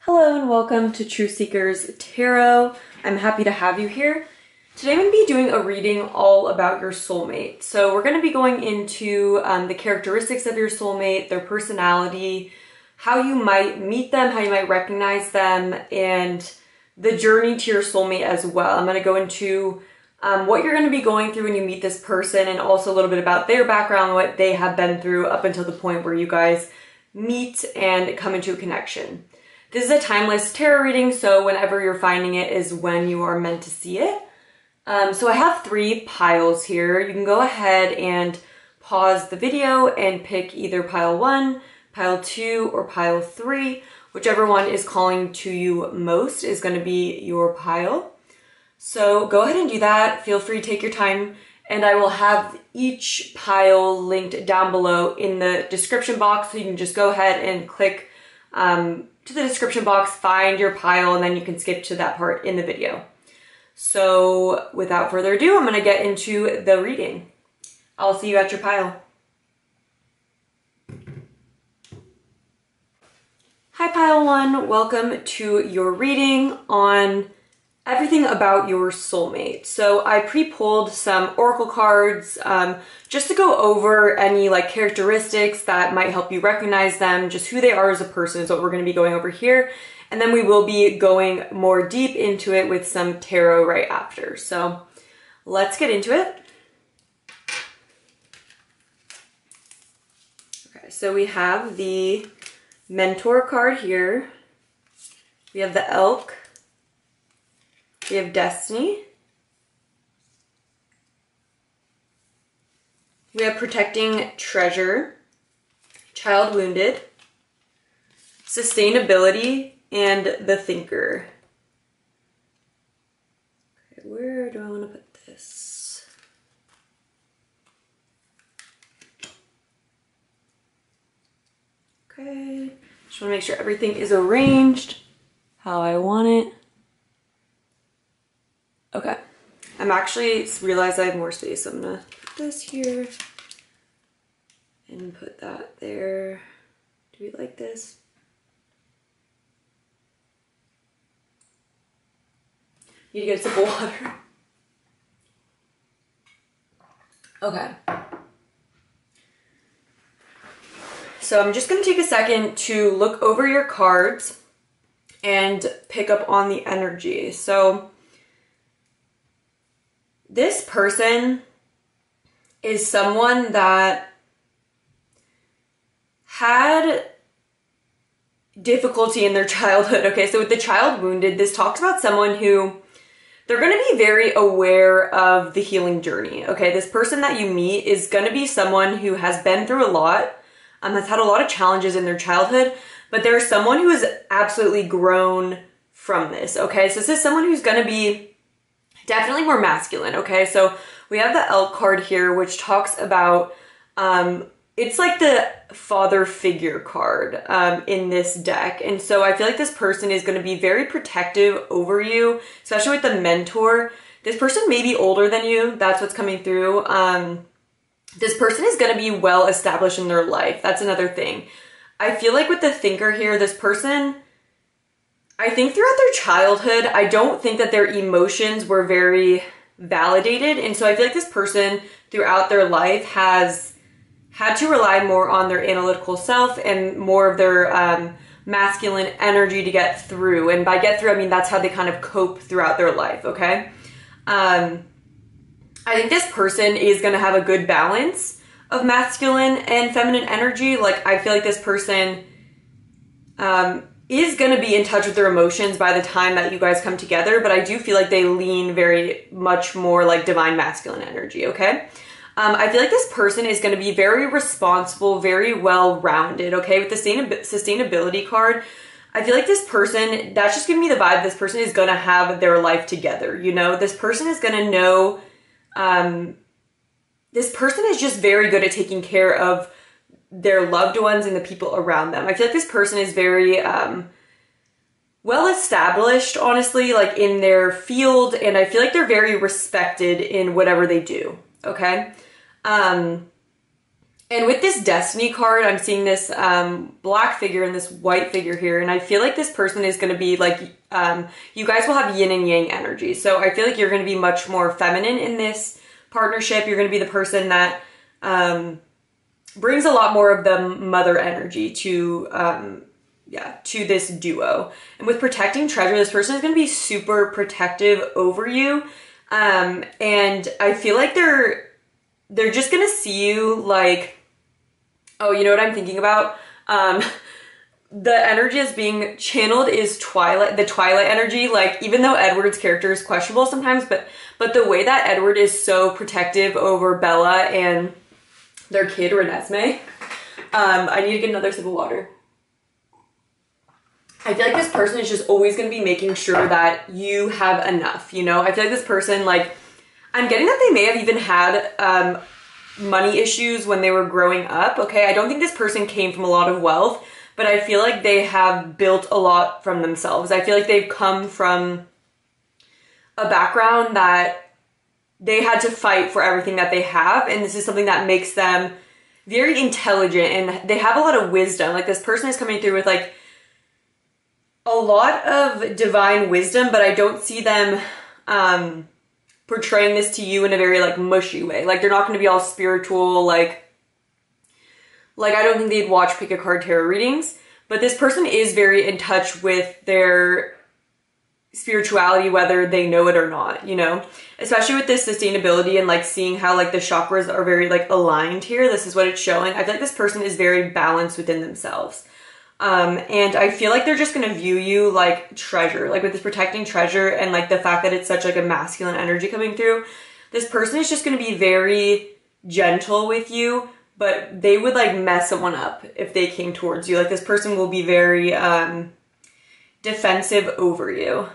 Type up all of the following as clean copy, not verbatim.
Hello and welcome to Truth Seekers Tarot. I'm happy to have you here. Today I'm going to be doing a reading all about your soulmate. So we're going to be going into the characteristics of your soulmate, their personality, how you might meet them, how you might recognize them, and the journey to your soulmate as well. I'm going to go into what you're going to be going through when you meet this person, and also a little bit about their background, what they have been through up until the point where you guys meet and come into a connection. This is a timeless tarot reading, so whenever you're finding it is when you are meant to see it. So I have 3 piles here. You can go ahead and pause the video and pick either pile 1, pile 2, or pile 3. Whichever one is calling to you most is going to be your pile. So go ahead and do that. Feel free to take your time, and I will have each pile linked down below in the description box, so you can just go ahead and click to the description box, find your pile, and then you can skip to that part in the video. So without further ado, I'm going to get into the reading. I'll see you at your pile. Hi Pile 1, welcome to your reading on everything about your soulmate. So I pre-pulled some oracle cards just to go over any characteristics that might help you recognize them, just who they are as a person is what we're going to be going over here. And then we will be going more deep into it with some tarot right after. So let's get into it. Okay, so we have the Mentor card here. We have the Elk. We have Destiny. We have Protecting Treasure, Child Wounded, Sustainability, and the Thinker. Okay, where do I want to put this? Okay, just want to make sure everything is arranged how I want it. Okay, I'm actually realized I have more space, so I'm gonna put this here and put that there. Do we like this? Need to get a sip of water. Okay. So I'm just gonna take a second to look over your cards and pick up on the energy. So this person is someone that had difficulty in their childhood. Okay, so with the child wounded, this talks about someone who they're going to be very aware of the healing journey. Okay, this person that you meet is going to be someone who has been through a lot, has had a lot of challenges in their childhood, but there's someone who has absolutely grown from this. Okay, so this is someone who's going to be definitely more masculine. Okay, so we have the Elk card here, which talks about, it's like the father figure card in this deck. And so I feel like this person is going to be very protective over you, especially with the Mentor. This person may be older than you. That's what's coming through. This person is going to be well established in their life. That's another thing. I feel like with the Thinker here, this person, I think throughout their childhood, I don't think that their emotions were very validated. And so I feel like this person throughout their life has had to rely more on their analytical self and more of their masculine energy to get through. And by get through, I mean that's how they kind of cope throughout their life, okay? I think this person is going to have a good balance of masculine and feminine energy. Like, I feel like this person is going to be in touch with their emotions by the time that you guys come together, but I do feel like they lean very much more like divine masculine energy, okay? I feel like this person is going to be very responsible, very well-rounded, okay? With the sustainability card, I feel like this person, that's just giving me the vibe, this person is going to have their life together, you know? This person is going to know, this person is just very good at taking care of their loved ones and the people around them. I feel like this person is very well established, honestly, like in their field, and I feel like they're very respected in whatever they do, okay? And with this Destiny card, I'm seeing this black figure and this white figure here. And I feel like this person is going to be like, you guys will have yin and yang energy. So I feel like you're going to be much more feminine in this partnership. You're going to be the person that brings a lot more of the mother energy to this duo. And with protecting treasure, this person is going to be super protective over you. And I feel like they're just going to see you like, oh, you know what I'm thinking about? The energy is being channeled is the Twilight energy. Like, even though Edward's character is questionable sometimes, but the way that Edward is so protective over Bella and their kid, Renesmee. I need to get another sip of water. I feel like this person is just always going to be making sure that you have enough, you know? I feel like this person, like, I'm getting that they may have even had money issues when they were growing up, okay? I don't think this person came from a lot of wealth, but I feel like they have built a lot from themselves. I feel like they've come from a background that they had to fight for everything that they have, and this is something that makes them very intelligent, and they have a lot of wisdom. Like, this person is coming through with, like, a lot of divine wisdom, but I don't see them portraying this to you in a very, like, mushy way. Like, they're not going to be all spiritual, like I don't think they'd watch pick a card tarot readings, but this person is very in touch with their spirituality, whether they know it or not, you know? Especially with this sustainability and, like, seeing how, like, the chakras are very, like, aligned here. This is what it's showing. I feel like this person is very balanced within themselves. And I feel like they're just going to view you like treasure, like with this protecting treasure and like the fact that it's such like a masculine energy coming through. This person is just going to be very gentle with you, but they would like mess someone up if they came towards you. Like, this person will be very, defensive over you.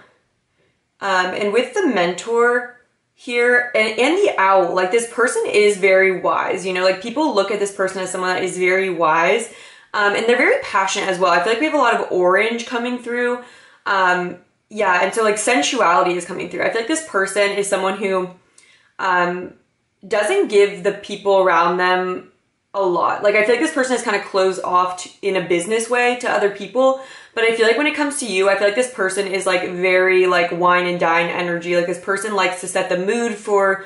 And with the mentor here and the owl, like, this person is very wise, you know, like, people look at this person as someone that is very wise. And they're very passionate as well. I feel like we have a lot of orange coming through. Yeah, and so like sensuality is coming through. I feel like this person is someone who doesn't give the people around them a lot. Like, I feel like this person is kind of closed off in a business way to other people. But I feel like when it comes to you, I feel like this person is like very like wine and dine energy. Like, this person likes to set the mood for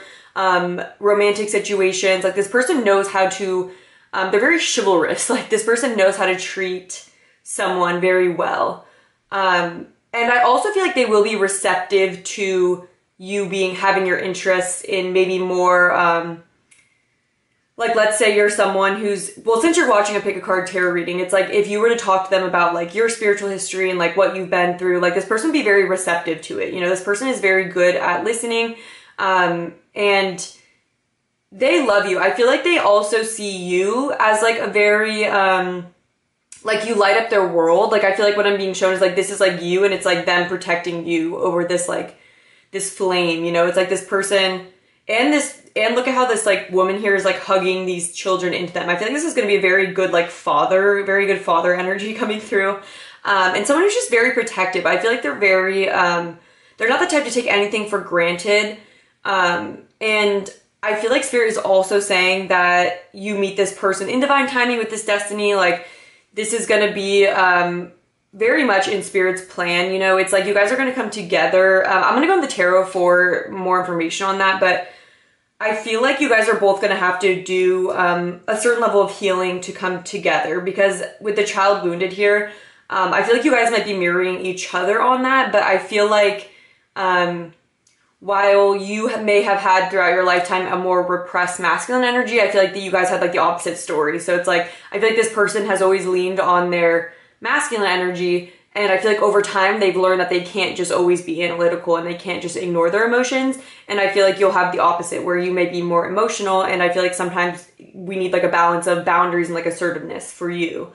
romantic situations. Like, this person knows how to they're very chivalrous. Like, this person knows how to treat someone very well. And I also feel like they will be receptive to you having your interests in maybe more, like, let's say you're someone who's, well, since you're watching a pick a card tarot reading, it's like, if you were to talk to them about like your spiritual history and like what you've been through, like, this person would be very receptive to it. You know, this person is very good at listening, and they love you. I feel like they also see you as like a very, like, you light up their world. Like, I feel like what I'm being shown is like, this is like you, and it's like them protecting you over this, like, this flame, you know? It's like this person and look at how this like woman here is like hugging these children into them. I feel like this is going to be a very good like very good father energy coming through. And someone who's just very protective. I feel like they're very, they're not the type to take anything for granted. And I feel like Spirit is also saying that you meet this person in divine timing with this destiny. Like, this is going to be very much in Spirit's plan. You know, it's like you guys are going to come together. I'm going to go in the tarot for more information on that, but I feel like you guys are both going to have to do a certain level of healing to come together, because with the child wounded here, I feel like you guys might be mirroring each other on that, but I feel like while you may have had throughout your lifetime a more repressed masculine energy, I feel like that you guys had like the opposite story. So it's like, I feel like this person has always leaned on their masculine energy, and I feel like over time they've learned that they can't just always be analytical and they can't just ignore their emotions. And I feel like you'll have the opposite, where you may be more emotional, and I feel like sometimes we need like a balance of boundaries and like assertiveness for you.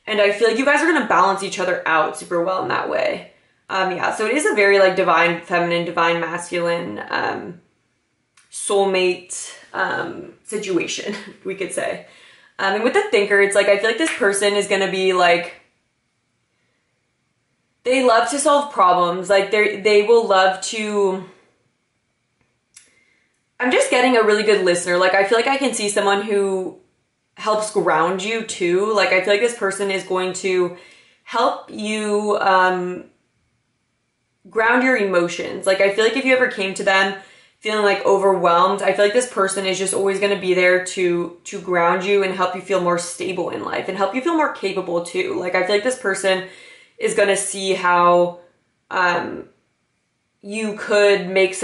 And I feel like you guys are going to balance each other out super well in that way. Yeah, so it is a very like divine feminine, divine masculine, soulmate situation, we could say. And with the thinker, it's like, I feel like this person is going to be like, they love to solve problems. Like, they will love to, I'm just getting a really good listener. Like, I feel like I can see someone who helps ground you too. Like, I feel like this person is going to help you ground your emotions. Like, I feel like if you ever came to them feeling like overwhelmed, I feel like this person is just always going to be there to ground you and help you feel more stable in life and help you feel more capable too. Like, I feel like this person is going to see how you could make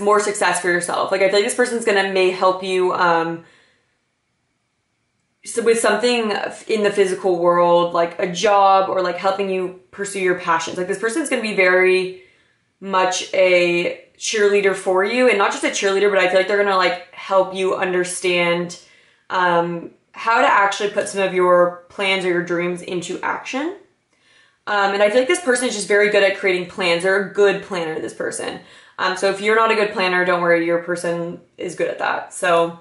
more success for yourself. Like, I feel like this person's going to may help you with something in the physical world, like a job, or like helping you pursue your passions. Like, this person's going to be very much a cheerleader for you, and not just a cheerleader, but I feel like they're going to like help you understand how to actually put some of your plans or your dreams into action. And I feel like this person is just very good at creating plans. They're a good planner, this person. So if you're not a good planner, don't worry, your person is good at that. So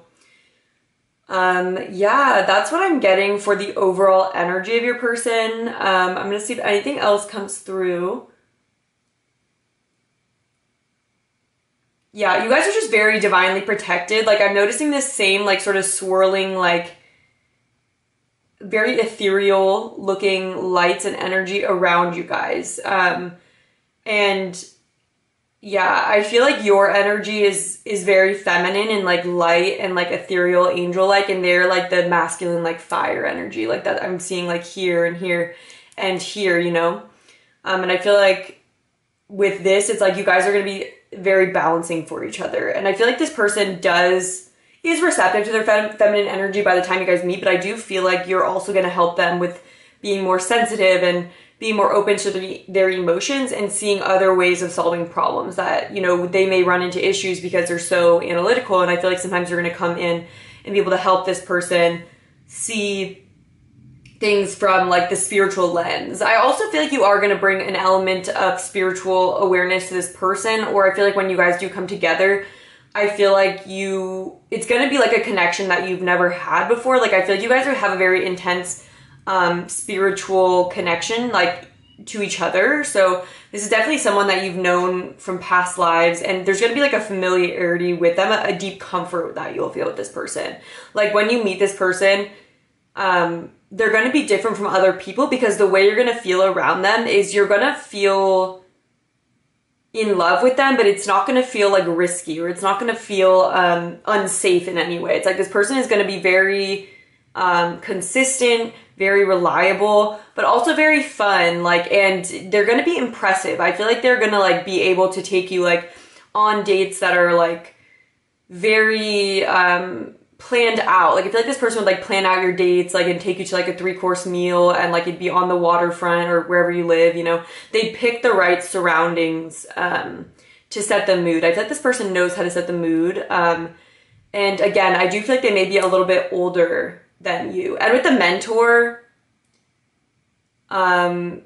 yeah, that's what I'm getting for the overall energy of your person. I'm going to see if anything else comes through. Yeah, you guys are just very divinely protected. Like, I'm noticing this same, like, sort of swirling, like, very ethereal looking lights and energy around you guys. And yeah, I feel like your energy is very feminine and like light and like ethereal, angel-like, and they're like the masculine, like fire energy, like that I'm seeing like here and here and here, you know? And I feel like with this, it's like you guys are going to be very balancing for each other. And I feel like this person is receptive to their feminine energy by the time you guys meet, but I do feel like you're also going to help them with being more sensitive and being more open to their emotions and seeing other ways of solving problems that, you know, they may run into issues because they're so analytical. And I feel like sometimes you're going to come in and be able to help this person see things from like the spiritual lens. I also feel like you are going to bring an element of spiritual awareness to this person, or I feel like when you guys do come together, I feel like it's going to be like a connection that you've never had before. Like, I feel like you guys have a very intense spiritual connection, like, to each other. So this is definitely someone that you've known from past lives, and there's going to be like a familiarity with them, a deep comfort that you'll feel with this person. Like, when you meet this person, they're going to be different from other people because the way you're going to feel around them is you're going to feel in love with them, but it's not going to feel like risky, or it's not going to feel unsafe in any way. It's like this person is going to be very consistent, very reliable, but also very fun, like, and they're going to be impressive. I feel like they're going to like be able to take you like on dates that are like very planned out. Like, I feel like this person would like plan out your dates, like, and take you to like a 3-course meal, and like it'd be on the waterfront or wherever you live, you know. They pick the right surroundings to set the mood. I feel like this person knows how to set the mood. And again, I do feel like they may be a little bit older than you. And with the mentor, yeah,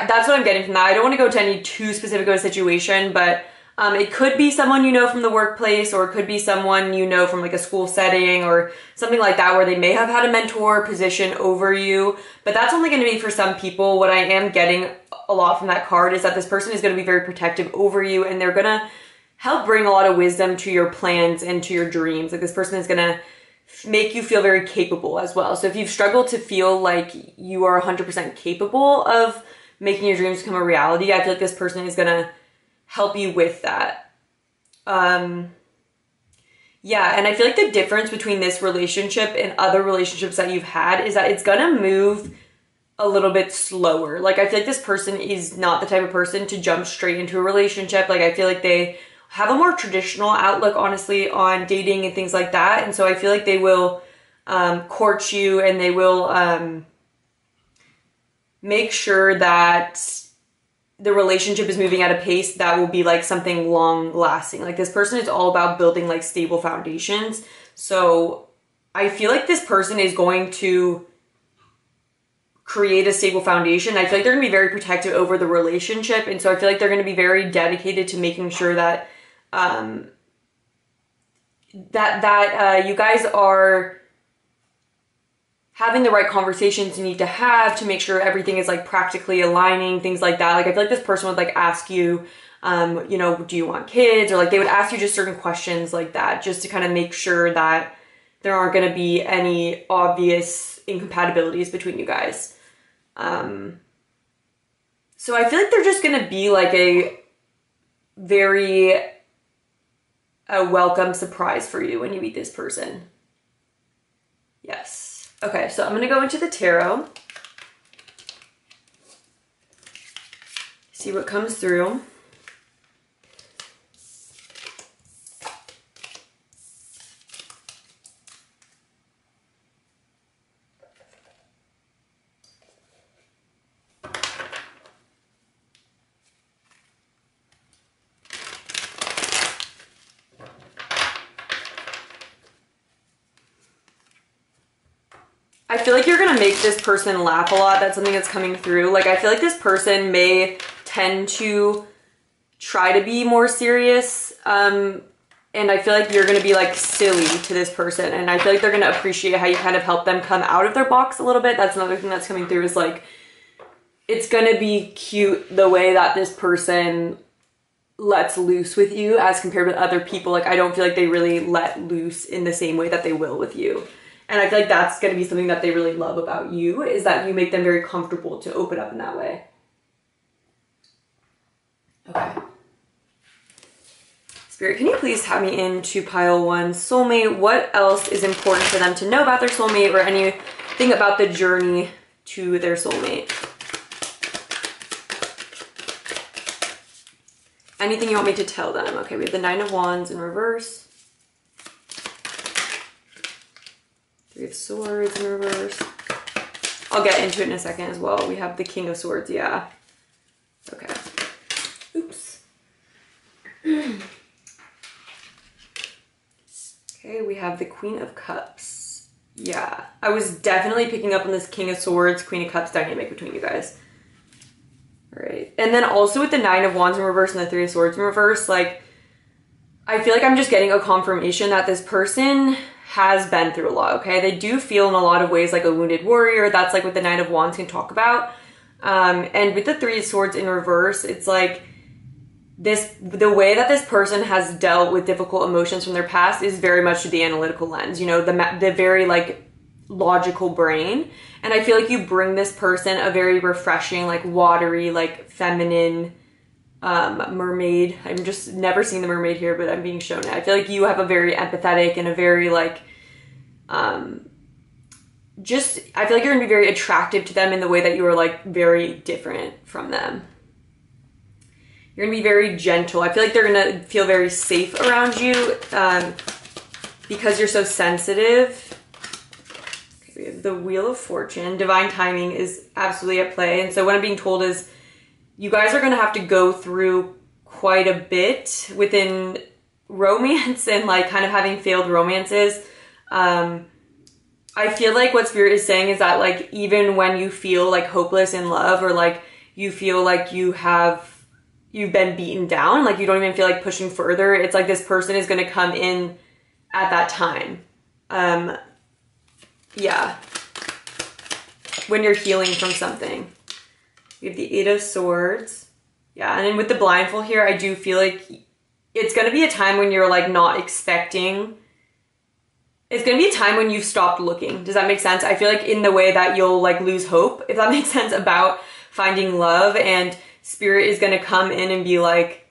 that's what I'm getting from that. I don't want to go to any too specific of a situation, but it could be someone you know from the workplace, or it could be someone you know from like a school setting or something like that, where they may have had a mentor position over you, but that's only going to be for some people. What I am getting a lot from that card is that this person is going to be very protective over you, and they're going to help bring a lot of wisdom to your plans and to your dreams. Like, this person is going to make you feel very capable as well. So if you've struggled to feel like you are 100% capable of making your dreams become a reality, I feel like this person is going to help you with that. Yeah, and I feel like the difference between this relationship and other relationships that you've had is that it's gonna move a little bit slower. Like, I feel like this person is not the type of person to jump straight into a relationship. Like, I feel like they have a more traditional outlook, honestly, on dating and things like that. And so I feel like they will court you, and they will make sure that the relationship is moving at a pace that will be like something long lasting. Like, this person is all about building like stable foundations. So I feel like this person is going to create a stable foundation. I feel like they're gonna be very protective over the relationship. And so I feel like they're gonna be very dedicated to making sure that you guys are having the right conversations you need to have to make sure everything is like practically aligning, things like that. Like, I feel like this person would like ask you, you know, do you want kids? Or like they would ask you just certain questions like that, just to kind of make sure that there aren't going to be any obvious incompatibilities between you guys. So I feel like they're just going to be like a welcome surprise for you when you meet this person. Yes. Okay, so I'm going to go into the tarot. See what comes through. I feel like you're gonna make this person laugh a lot. That's something that's coming through. Like, I feel like this person may tend to try to be more serious. And I feel like you're gonna be like silly to this person. And I feel like they're gonna appreciate how you kind of help them come out of their box a little bit. That's another thing that's coming through, is like, it's gonna be cute the way that this person lets loose with you as compared with other people. Like, I don't feel like they really let loose in the same way that they will with you. And I feel like that's going to be something that they really love about you, is that you make them very comfortable to open up in that way. Okay. Spirit, can you please have me into pile 1, soulmate? What else is important for them to know about their soulmate, or anything about the journey to their soulmate? Anything you want me to tell them? Okay, we have the 9 of Wands in reverse. 3 of Swords in reverse. I'll get into it in a second as well. We have the King of Swords, yeah. Okay. Oops. Okay, we have the Queen of Cups. Yeah, I was definitely picking up on this King of Swords, Queen of Cups dynamic between you guys. All right. And then also with the 9 of Wands in reverse and the 3 of Swords in reverse, like, I feel like I'm just getting a confirmation that this person has been through a lot, okay? They do feel in a lot of ways like a wounded warrior. That's like what the 9 of Wands can talk about. And with the 3 of Swords in reverse, it's like the way that this person has dealt with difficult emotions from their past is very much through the analytical lens, you know, the very like logical brain. And I feel like you bring this person a very refreshing, like watery, like feminine, mermaid. I'm just never seen the mermaid here, but I'm being shown it. I feel like you have a very empathetic and a very like, I feel like you're gonna be very attractive to them in the way that you are like very different from them. You're gonna be very gentle. I feel like they're gonna feel very safe around you, because you're so sensitive. Okay, we have the Wheel of Fortune. Divine timing is absolutely at play. And so what I'm being told is, you guys are going to have to go through quite a bit within romance and like kind of having failed romances. I feel like what Spirit is saying is that like, even when you feel like hopeless in love, or like you feel like you've been beaten down, like you don't even feel like pushing further, it's like this person is going to come in at that time. Yeah. When you're healing from something. We have the 8 of Swords. Yeah, and then with the blindfold here, I do feel like it's going to be a time when you're like not expecting. It's going to be a time when you've stopped looking. Does that make sense? I feel like in the way that you'll like lose hope, if that makes sense, about finding love, and Spirit is going to come in and be like,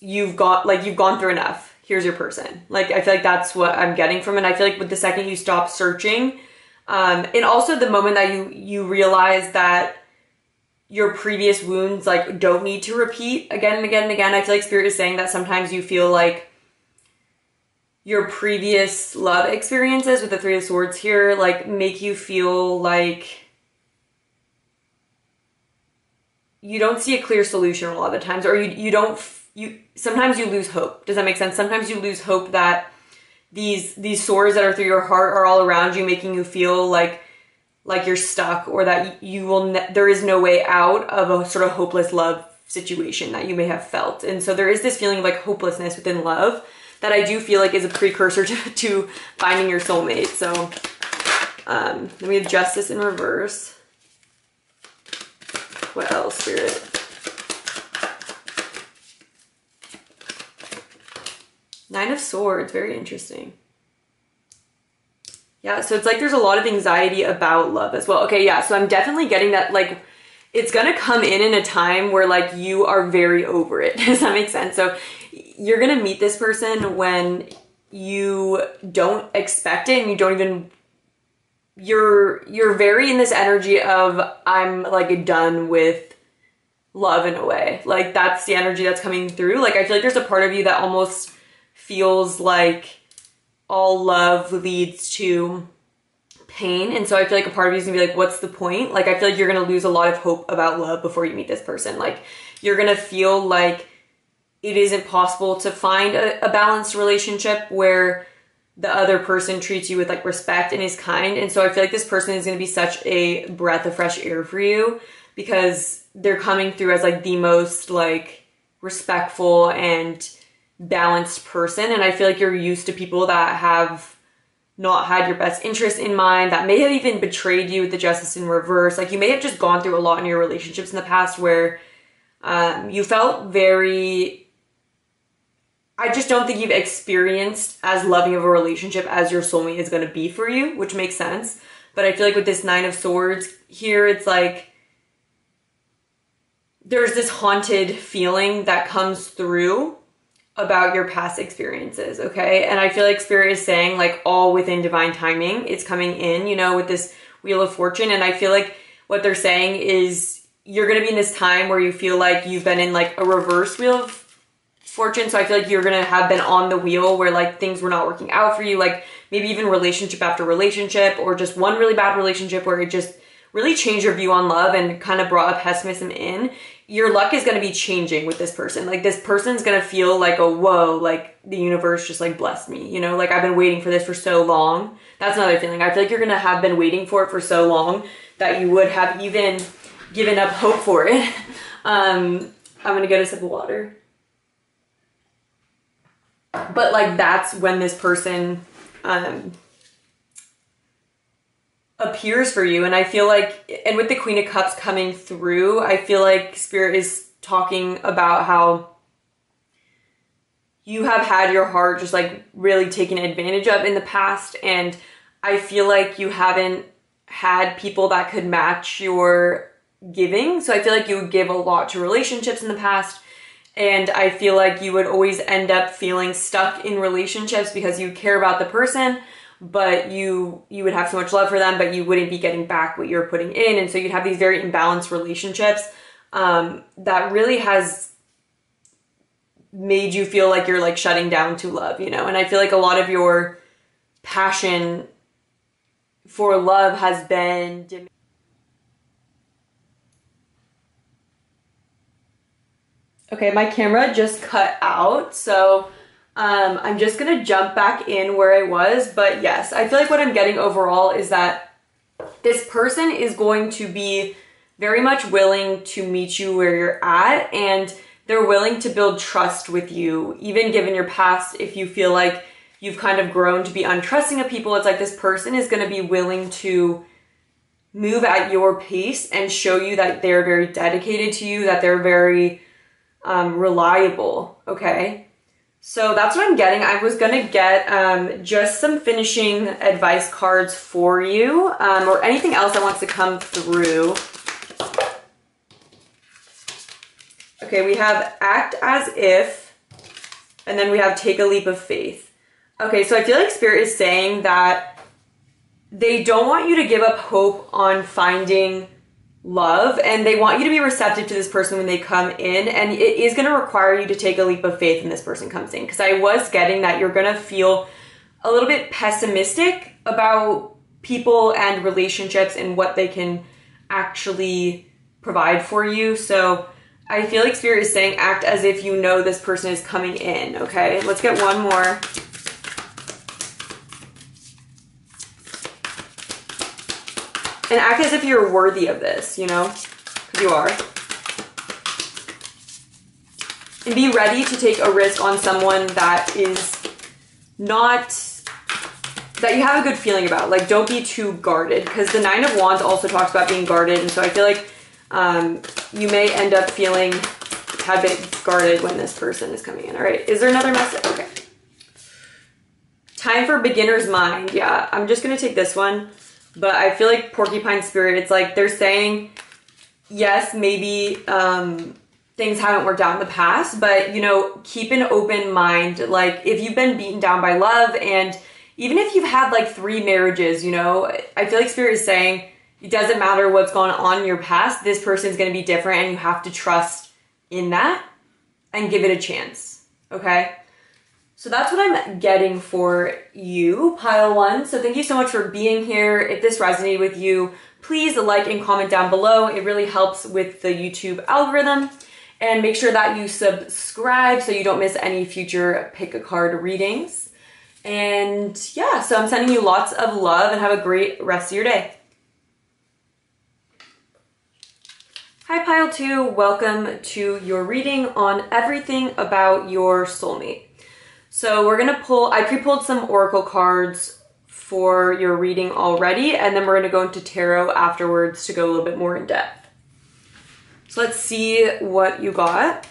you've gone through enough. Here's your person. Like, I feel like that's what I'm getting from it. I feel like with the second you stop searching, and also the moment that you realize that your previous wounds like don't need to repeat again and again and again. I feel like Spirit is saying that sometimes you feel like your previous love experiences with the 3 of Swords here like make you feel like you don't see a clear solution a lot of the times, or sometimes you lose hope. Does that make sense? Sometimes you lose hope that these swords that are through your heart are all around you, making you feel like you're stuck, or that there is no way out of a sort of hopeless love situation that you may have felt. And so there is this feeling of like hopelessness within love that I do feel like is a precursor to finding your soulmate. So then we have Justice in reverse. What else, Spirit? Nine of Swords, very interesting. Yeah, so it's like there's a lot of anxiety about love as well. Okay, yeah, so I'm definitely getting that, like, it's gonna come in a time where, like, you are very over it. Does that make sense? So you're gonna meet this person when you don't expect it and you don't even, you're very in this energy of, I'm, like, done with love in a way. Like, that's the energy that's coming through. Like, I feel like there's a part of you that almost feels like all love leads to pain. And so I feel like a part of you is gonna be like, what's the point? Like, I feel like you're gonna lose a lot of hope about love before you meet this person. Like, you're gonna feel like it isn't possible to find a balanced relationship where the other person treats you with, like, respect and is kind. And so I feel like this person is gonna be such a breath of fresh air for you because they're coming through as, like, the most, like, respectful and balanced person. And I feel like you're used to people that have not had your best interest in mind, that may have even betrayed you with the justice in reverse. Like, you may have just gone through a lot in your relationships in the past where you felt very, I just don't think you've experienced as loving of a relationship as your soulmate is going to be for you, which makes sense. But I feel like with this 9 of Swords here, it's like there's this haunted feeling that comes through about your past experiences, okay? And I feel like Spirit is saying, like, all within divine timing, it's coming in, you know, with this Wheel of Fortune. And I feel like what they're saying is you're gonna be in this time where you feel like you've been in, like, a reverse Wheel of Fortune. So I feel like you're gonna have been on the wheel where, like, things were not working out for you, like maybe even relationship after relationship, or just one really bad relationship where it just really changed your view on love and kind of brought a pessimism in. Your luck is going to be changing with this person. Like, this person's going to feel like, oh, whoa, like, the universe just, like, blessed me, you know? Like, I've been waiting for this for so long. That's another feeling. I feel like you're going to have been waiting for it for so long that you would have even given up hope for it. I'm going to get a sip of water. But, like, that's when this person appears for you. And I feel like, and with the Queen of Cups coming through, I feel like Spirit is talking about how you have had your heart just, like, really taken advantage of in the past. And I feel like you haven't had people that could match your giving. So I feel like you would give a lot to relationships in the past. And I feel like you would always end up feeling stuck in relationships because you care about the person, but you would have so much love for them, but you wouldn't be getting back what you're putting in. And so you'd have these very imbalanced relationships that really has made you feel like you're, like, shutting down to love, you know? And I feel like a lot of your passion for love has been okay, my camera just cut out, so I'm just gonna jump back in where I was. But yes, I feel like what I'm getting overall is that this person is going to be very much willing to meet you where you're at, and they're willing to build trust with you, even given your past. If you feel like you've kind of grown to be untrusting of people, it's like this person is going to be willing to move at your pace and show you that they're very dedicated to you, that they're very reliable, okay? So that's what I'm getting. I was gonna get just some finishing advice cards for you, or anything else that wants to come through. Okay, we have act as if, and then we have take a leap of faith. Okay, so I feel like Spirit is saying that they don't want you to give up hope on finding love, and they want you to be receptive to this person when they come in, and it is going to require you to take a leap of faith when this person comes in, because I was getting that you're going to feel a little bit pessimistic about people and relationships and what they can actually provide for you. So I feel like Spirit is saying act as if you know this person is coming in. Okay, let's get one more. And act as if you're worthy of this, you know, because you are. And be ready to take a risk on someone that is not, that you have a good feeling about. Like, don't be too guarded, because the 9 of Wands also talks about being guarded. And so I feel like you may end up feeling a bit guarded when this person is coming in. All right, is there another message? Okay. Time for beginner's mind. Yeah, I'm just going to take this one. But I feel like porcupine spirit, it's like they're saying, yes, maybe things haven't worked out in the past, but, you know, keep an open mind. Like, if you've been beaten down by love, and even if you've had like 3 marriages, you know, I feel like spirit is saying it doesn't matter what's going on in your past. This person is going to be different, and you have to trust in that and give it a chance. Okay? So that's what I'm getting for you, pile 1. So thank you so much for being here. If this resonated with you, please like and comment down below. It really helps with the YouTube algorithm. And make sure that you subscribe so you don't miss any future pick a card readings. And yeah, so I'm sending you lots of love, and have a great rest of your day. Hi pile 2, welcome to your reading on everything about your soulmate. So we're gonna pull, I pre-pulled some oracle cards for your reading already, and then we're gonna go into tarot afterwards to go a little bit more in depth. So let's see what you got.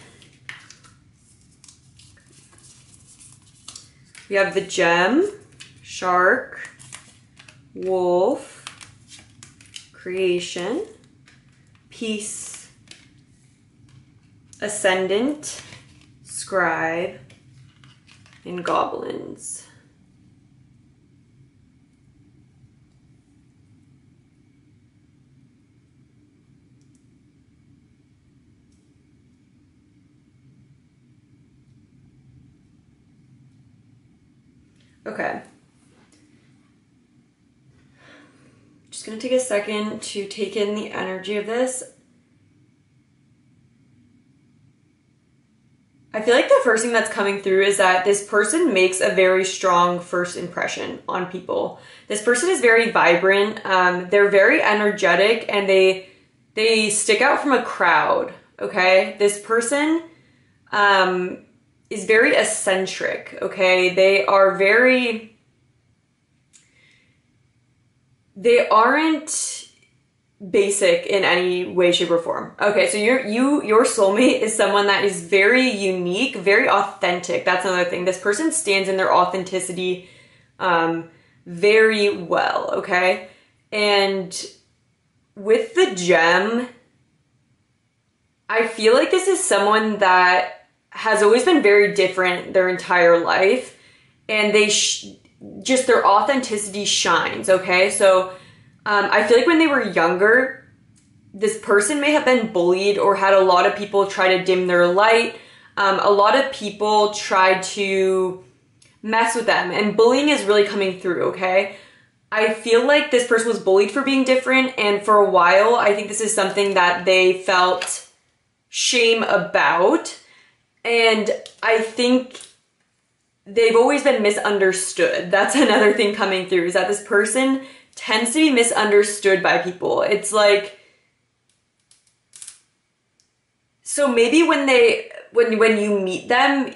We have the gem, shark, wolf, creation, peace, ascendant, scribe, and goblins. Okay. Just gonna take a second to take in the energy of this. I feel like the first thing that's coming through is that this person makes a very strong first impression on people. This person is very vibrant. They're very energetic, and they stick out from a crowd. Okay, this person is very eccentric. Okay, they aren't basic in any way, shape, or form. Okay, so your soulmate is someone that is very unique, very authentic. That's another thing. This person stands in their authenticity very well, okay? And with the gem, I feel like this is someone that has always been very different their entire life, and they just their authenticity shines, okay? So I feel like when they were younger, this person may have been bullied or had a lot of people try to dim their light. A lot of people tried to mess with them, and bullying is really coming through, okay? I feel like this person was bullied for being different, and for a while, I think this is something that they felt shame about, and I think they've always been misunderstood. That's another thing coming through, is that this person tends to be misunderstood by people. It's like, so maybe when you meet them,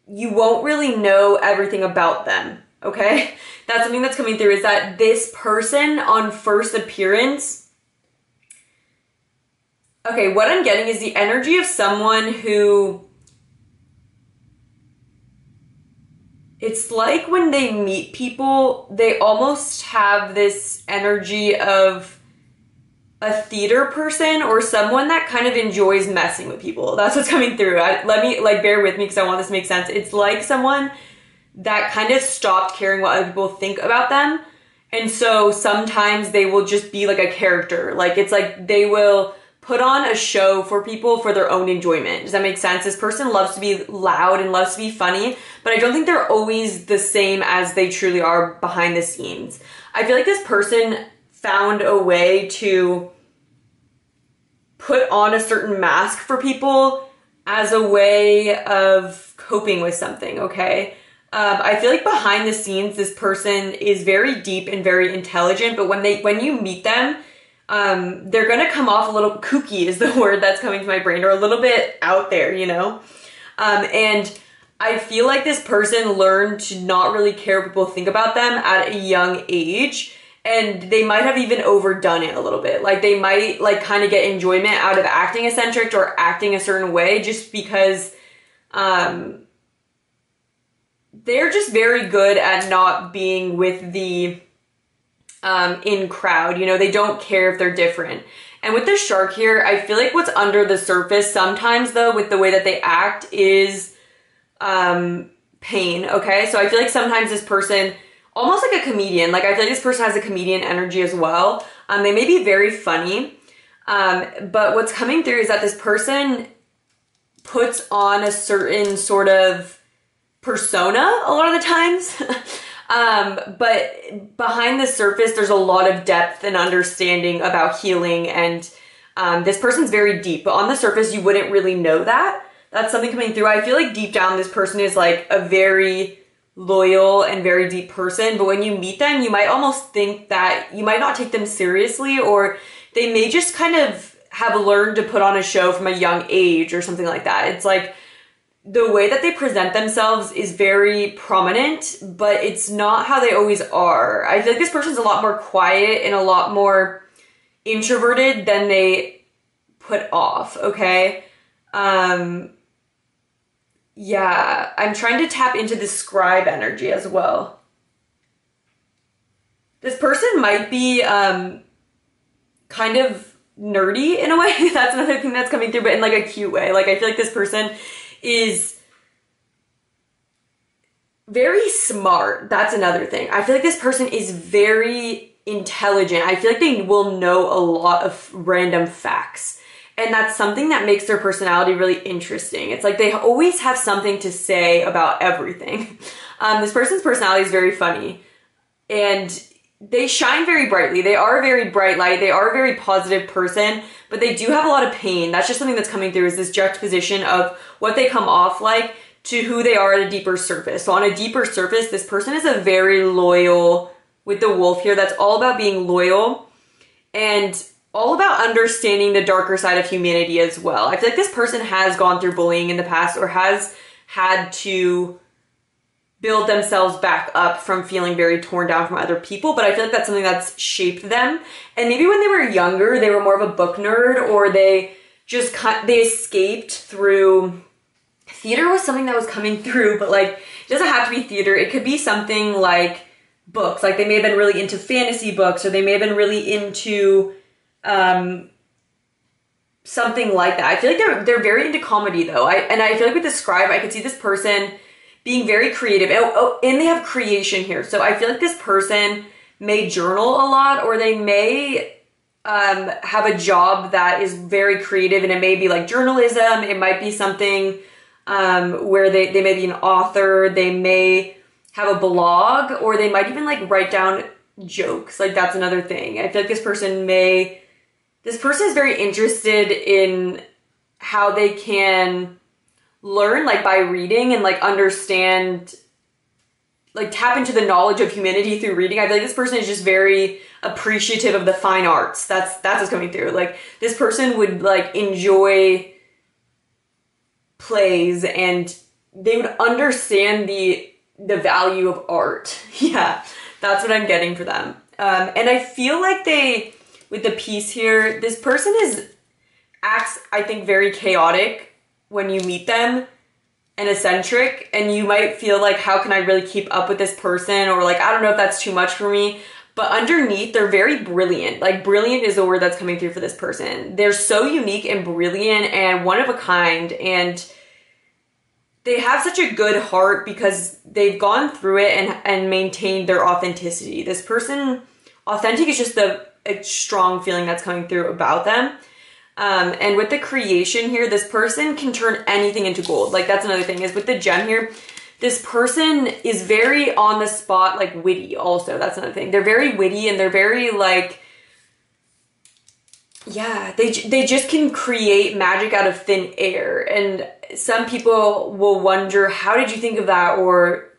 you won't really know everything about them, okay? That's something that's coming through, is that this person on first appearance, okay, what I'm getting is the energy of someone who, it's like when they meet people, they almost have this energy of a theater person or someone that kind of enjoys messing with people. That's what's coming through. Let me, like, bear with me because I want this to make sense. It's like someone that kind of stopped caring what other people think about them. And so sometimes they will just be like a character. Like, it's like they will put on a show for people for their own enjoyment. Does that make sense? This person loves to be loud and loves to be funny, but I don't think they're always the same as they truly are behind the scenes. I feel like this person found a way to put on a certain mask for people as a way of coping with something, okay? I feel like behind the scenes, this person is very deep and very intelligent, but when you meet them, they're gonna come off a little kooky is the word that's coming to my brain, or a little bit out there, you know? And I feel like this person learned to not really care what people think about them at a young age, and they might have even overdone it a little bit. Like, they might like kind of get enjoyment out of acting eccentric or acting a certain way just because they're just very good at not being with the in crowd. You know, they don't care if they're different. And with the shark here, I feel like what's under the surface sometimes, though, with the way that they act is pain, okay? So I feel like sometimes this person, almost like a comedian, like I feel like this person has a comedian energy as well. They may be very funny, but what's coming through is that this person puts on a certain sort of persona a lot of the times. But behind the surface, there's a lot of depth and understanding about healing, and this person's very deep, but on the surface, you wouldn't really know that. That's something coming through. I feel like deep down, this person is like a very loyal and very deep person, but when you meet them, you might almost think that you might not take them seriously, or they may just kind of have learned to put on a show from a young age or something like that. It's like the way that they present themselves is very prominent, but it's not how they always are. I feel like this person's a lot more quiet and a lot more introverted than they put off, okay? Yeah, I'm trying to tap into the scribe energy as well. This person might be kind of nerdy in a way. That's another thing that's coming through, but in like a cute way. Like I feel like this person is very smart. That's another thing. I feel like this person is very intelligent. I feel like they will know a lot of random facts. And that's something that makes their personality really interesting. It's like they always have something to say about everything. This person's personality is very funny. And they shine very brightly. They are a very bright light. They are a very positive person, but they do have a lot of pain. That's just something that's coming through, is this juxtaposition of what they come off like to who they are at a deeper surface. So on a deeper surface, this person is a very loyal, with the wolf here, that's all about being loyal and all about understanding the darker side of humanity as well. I feel like this person has gone through bullying in the past, or has had to build themselves back up from feeling very torn down from other people, but I feel like that's something that's shaped them. And maybe when they were younger, they were more of a book nerd, or they escaped through theater was something that was coming through, but like it doesn't have to be theater. It could be something like books. Like they may have been really into fantasy books, or they may have been really into something like that. I feel like they're very into comedy though. I feel like with the scribe, I could see this person being very creative. And they have creation here. So I feel like this person may journal a lot, or they may have a job that is very creative, and it may be like journalism. It might be something where they may be an author. They may have a blog, or they might even like write down jokes. Like that's another thing. I feel like this person is very interested in how they can learn, like by reading, and like understand, like tap into the knowledge of humanity through reading. I feel like this person is just very appreciative of the fine arts. That's what's coming through. Like this person would like enjoy plays, and they would understand the value of art. Yeah, that's what I'm getting for them. And I feel like with the piece here, this person acts, I think, very chaotic when you meet them, and eccentric, and you might feel like, how can I really keep up with this person? Or like, I don't know if that's too much for me. But underneath, they're very brilliant. Like brilliant is the word that's coming through for this person. They're so unique and brilliant and one of a kind, and they have such a good heart because they've gone through it and maintained their authenticity. This person, authentic is just a strong feeling that's coming through about them. And with the creation here, this person can turn anything into gold. Like that's another thing, is with the gem here, this person is very on the spot, like witty also. That's another thing. They're very witty, and they're very like, yeah, they just can create magic out of thin air. And some people will wonder, how did you think of that? Or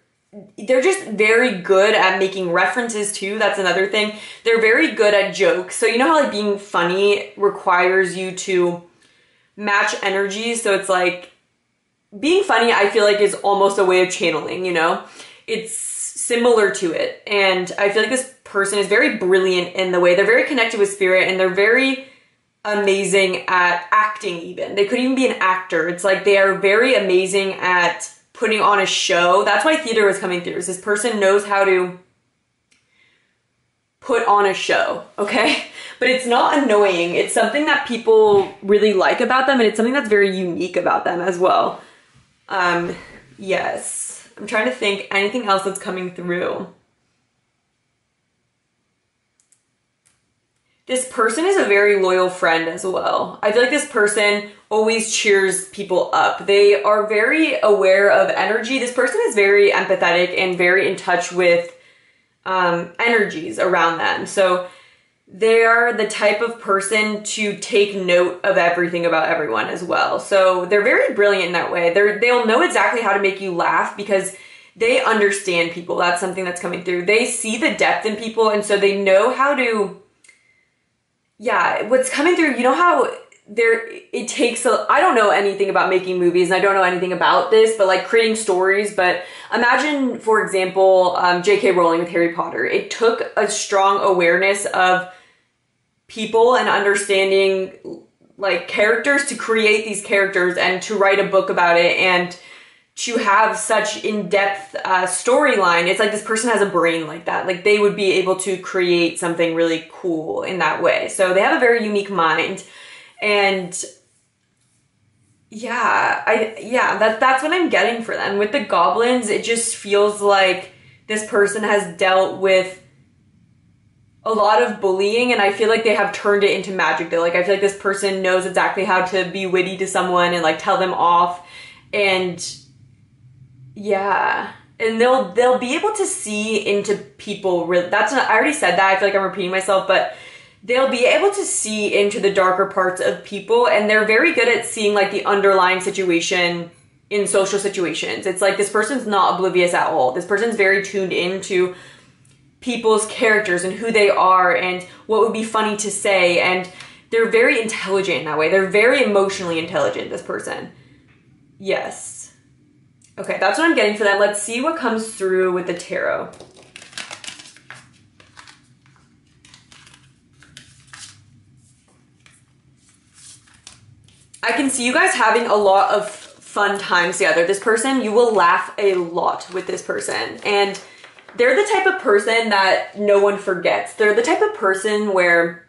they're just very good at making references too. That's another thing. They're very good at jokes. So you know how like being funny requires you to match energies. So it's like being funny, I feel like, is almost a way of channeling, you know? It's similar to it. And I feel like this person is very brilliant in the way they're very connected with spirit, and they're very amazing at acting even. They could even be an actor. It's like they are very amazing at putting on a show. That's why theater was coming through, is this person knows how to put on a show, okay? But it's not annoying. It's something that people really like about them, and it's something that's very unique about them as well. Yes. I'm trying to think anything else that's coming through. This person is a very loyal friend as well. I feel like this person always cheers people up. They are very aware of energy. This person is very empathetic and very in touch with energies around them. So they are the type of person to take note of everything about everyone as well. So they're very brilliant in that way. They'll know exactly how to make you laugh because they understand people. That's something that's coming through. They see the depth in people, and so they know how to, yeah, what's coming through, you know how it takes I don't know anything about making movies, and I don't know anything about this, but like creating stories. But imagine, for example, J.K. Rowling with Harry Potter. It took a strong awareness of people and understanding like characters to create these characters and to write a book about it and to have such in-depth storyline. It's like this person has a brain like that. Like they would be able to create something really cool in that way. So they have a very unique mind. And that's what I'm getting for them. With the goblins, it just feels like this person has dealt with a lot of bullying, and I feel like they have turned it into magic though. Like I feel like this person knows exactly how to be witty to someone and like tell them off, and yeah, and they'll be able to see into people. Really, I already said that. I feel like I'm repeating myself, but they'll be able to see into the darker parts of people, and they're very good at seeing like the underlying situation in social situations. It's like this person's not oblivious at all. This person's very tuned into people's characters and who they are and what would be funny to say, and they're very intelligent in that way. They're very emotionally intelligent, this person. Yes. Okay, that's what I'm getting for them. Let's see what comes through with the tarot. I can see you guys having a lot of fun times together. This person, you will laugh a lot with this person. And they're the type of person that no one forgets. They're the type of person where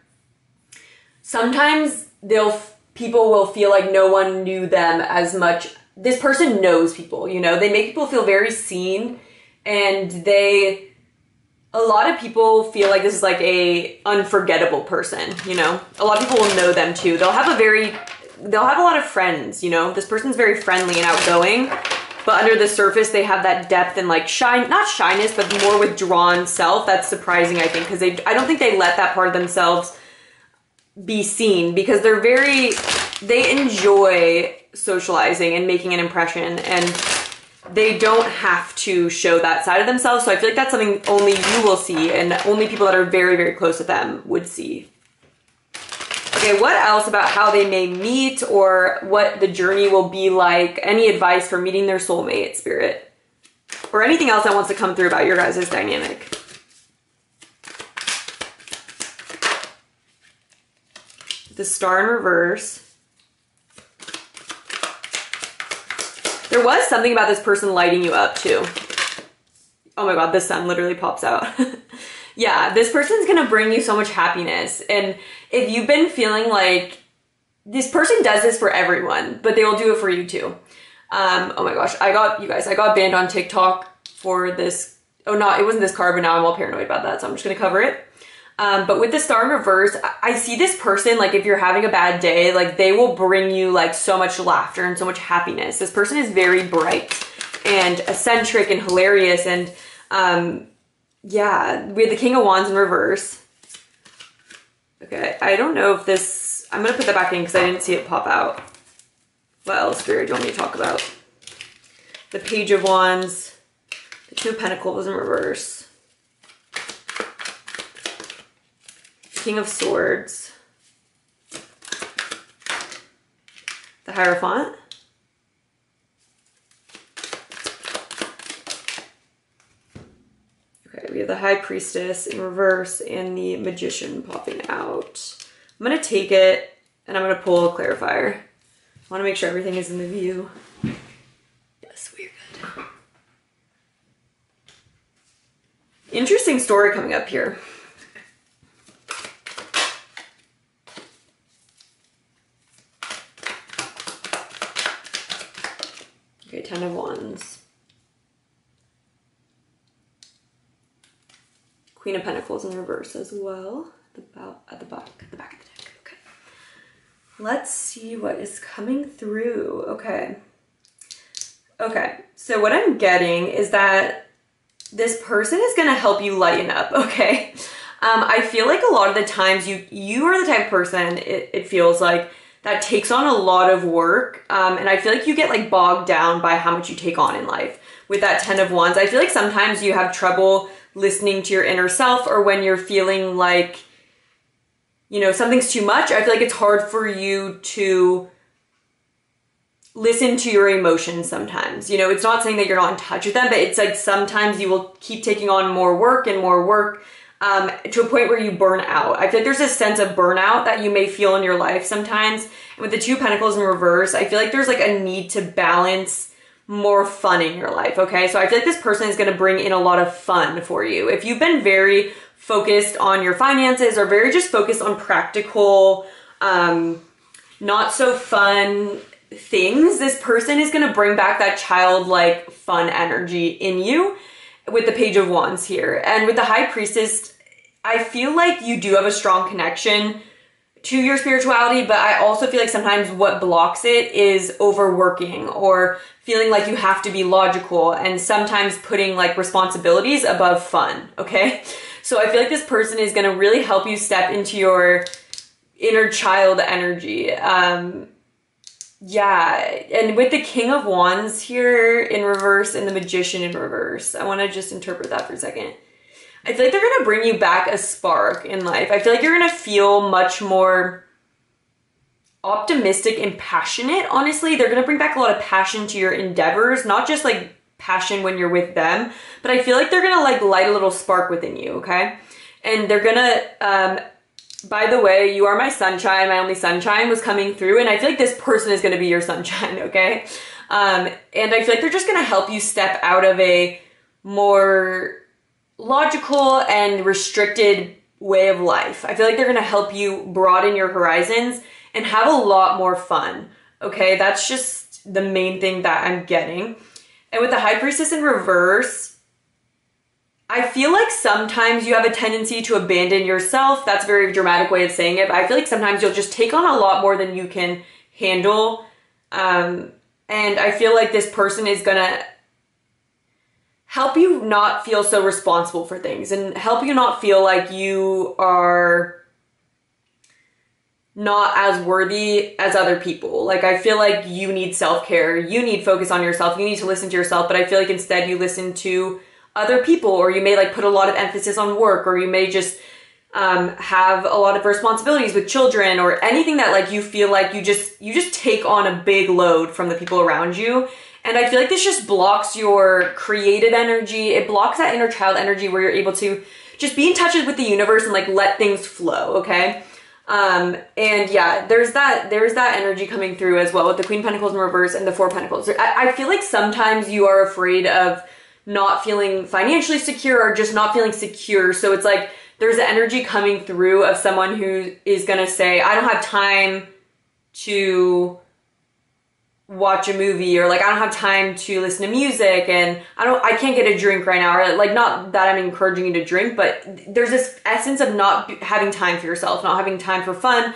sometimes people will feel like no one knew them as much. This person knows people, you know? They make people feel very seen, and a lot of people feel like this is like a unforgettable person, you know? A lot of people will know them too. They'll have a lot of friends, you know? This person's very friendly and outgoing, but under the surface, they have that depth and like not shyness, but more withdrawn self. That's surprising, I think, because I don't think they let that part of themselves be seen, because they enjoy socializing and making an impression, and they don't have to show that side of themselves. So I feel like that's something only you will see, and only people that are very, very close with them would see. Okay, what else about how they may meet or what the journey will be like? Any advice for meeting their soulmate, Spirit? Or anything else that wants to come through about your guys' dynamic? The Star in reverse. There was something about this person lighting you up too. Oh my God, the sun literally pops out. Yeah, this person's gonna bring you so much happiness. And if you've been feeling like this person does this for everyone, but they will do it for you too. Oh my gosh, I got banned on TikTok for this. Oh no, it wasn't this card, but now I'm all paranoid about that, so I'm just gonna cover it. But with the Star in reverse, I see this person, like if you're having a bad day, like they will bring you like so much laughter and so much happiness. This person is very bright and eccentric and hilarious, and yeah, we have the King of Wands in reverse. Okay, I don't know if this, I'm gonna put that back in because I didn't see it pop out. What else, Spirit, do you want me to talk about? The Page of Wands, the Two of Pentacles in reverse, King of Swords, the Hierophant, okay, we have the High Priestess in reverse and the Magician popping out. I'm gonna take it and I'm gonna pull a clarifier. I wanna make sure everything is in the view. Yes, we're good. Interesting story coming up here. Okay, 10 of Wands. Queen of Pentacles in reverse as well. At the back of the deck. Okay. Let's see what is coming through. Okay. Okay, so what I'm getting is that this person is gonna help you lighten up, okay? I feel like a lot of the times you are the type of person, it feels like, that takes on a lot of work. And I feel like you get like bogged down by how much you take on in life. With that 10 of Wands, I feel like sometimes you have trouble listening to your inner self, or when you're feeling like, you know, something's too much. I feel like it's hard for you to listen to your emotions sometimes. You know, it's not saying that you're not in touch with them, but it's like sometimes you will keep taking on more work and more work to a point where you burn out. I feel like there's a sense of burnout that you may feel in your life sometimes. And with the 2 Pentacles in reverse, I feel like there's like a need to balance more fun in your life, okay? So I feel like this person is going to bring in a lot of fun for you. If you've been very focused on your finances or very just focused on practical, not so fun things, this person is going to bring back that childlike fun energy in you with the Page of Wands here. And with the High Priestess, I feel like you do have a strong connection to your spirituality, but I also feel like sometimes what blocks it is overworking or feeling like you have to be logical, and sometimes putting like responsibilities above fun, okay? So I feel like this person is going to really help you step into your inner child energy. Yeah, and with the King of Wands here in reverse and the Magician in reverse, I want to just interpret that for a second. I feel like they're going to bring you back a spark in life. I feel like you're going to feel much more optimistic and passionate, honestly. They're going to bring back a lot of passion to your endeavors, not just like passion when you're with them, but I feel like they're going to like light a little spark within you, okay? And they're going to, by the way, you are my sunshine. My only sunshine was coming through, and I feel like this person is going to be your sunshine, okay? And I feel like they're just going to help you step out of a more logical and restricted way of life. I feel like they're going to help you broaden your horizons and have a lot more fun, okay? That's just the main thing that I'm getting. And with the High Priestess in reverse, I feel like sometimes you have a tendency to abandon yourself. That's a very dramatic way of saying it, but I feel like sometimes you'll just take on a lot more than you can handle. And I feel like this person is gonna help you not feel so responsible for things and help you not feel like you are not as worthy as other people. Like, I feel like you need self-care, you need focus on yourself, you need to listen to yourself, but I feel like instead you listen to other people, or you may like put a lot of emphasis on work, or you may just have a lot of responsibilities with children, or anything that like you feel like you just take on a big load from the people around you. And I feel like this just blocks your creative energy. It blocks that inner child energy where you're able to just be in touch with the universe and like let things flow, okay? And yeah, there's that energy coming through as well with the Queen of Pentacles in reverse and the Four of Pentacles. I feel like sometimes you are afraid of not feeling financially secure or just not feeling secure. So it's like there's the energy coming through of someone who is going to say, I don't have time to watch a movie, or like I don't have time to listen to music, and I can't get a drink right now, or like, not that I'm encouraging you to drink, but there's this essence of not having time for yourself, not having time for fun,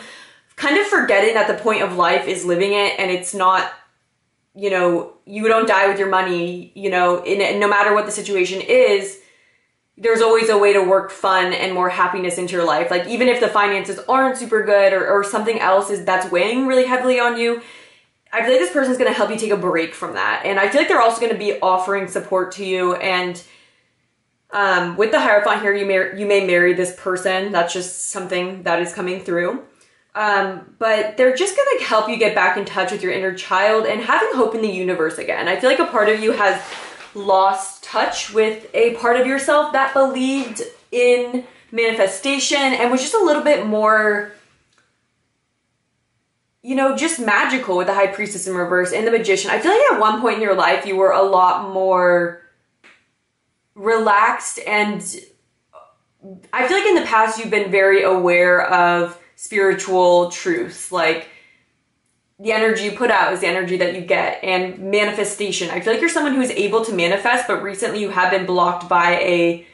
kind of forgetting that the point of life is living it, and it's not, you know, you don't die with your money, you know, no matter what the situation is, there's always a way to work fun and more happiness into your life. Like, even if the finances aren't super good, or something else that's weighing really heavily on you, I feel like this person's going to help you take a break from that. And I feel like they're also going to be offering support to you. And with the Hierophant here, you may marry this person. That's just something that is coming through. But they're just going to help you get back in touch with your inner child and having hope in the universe again. I feel like a part of you has lost touch with a part of yourself that believed in manifestation and was just a little bit more, you know, just magical with the High Priestess in reverse and the Magician. I feel like at one point in your life, you were a lot more relaxed, and I feel like in the past you've been very aware of spiritual truths, like the energy you put out is the energy that you get, and manifestation. I feel like you're someone who's able to manifest, but recently you have been blocked by a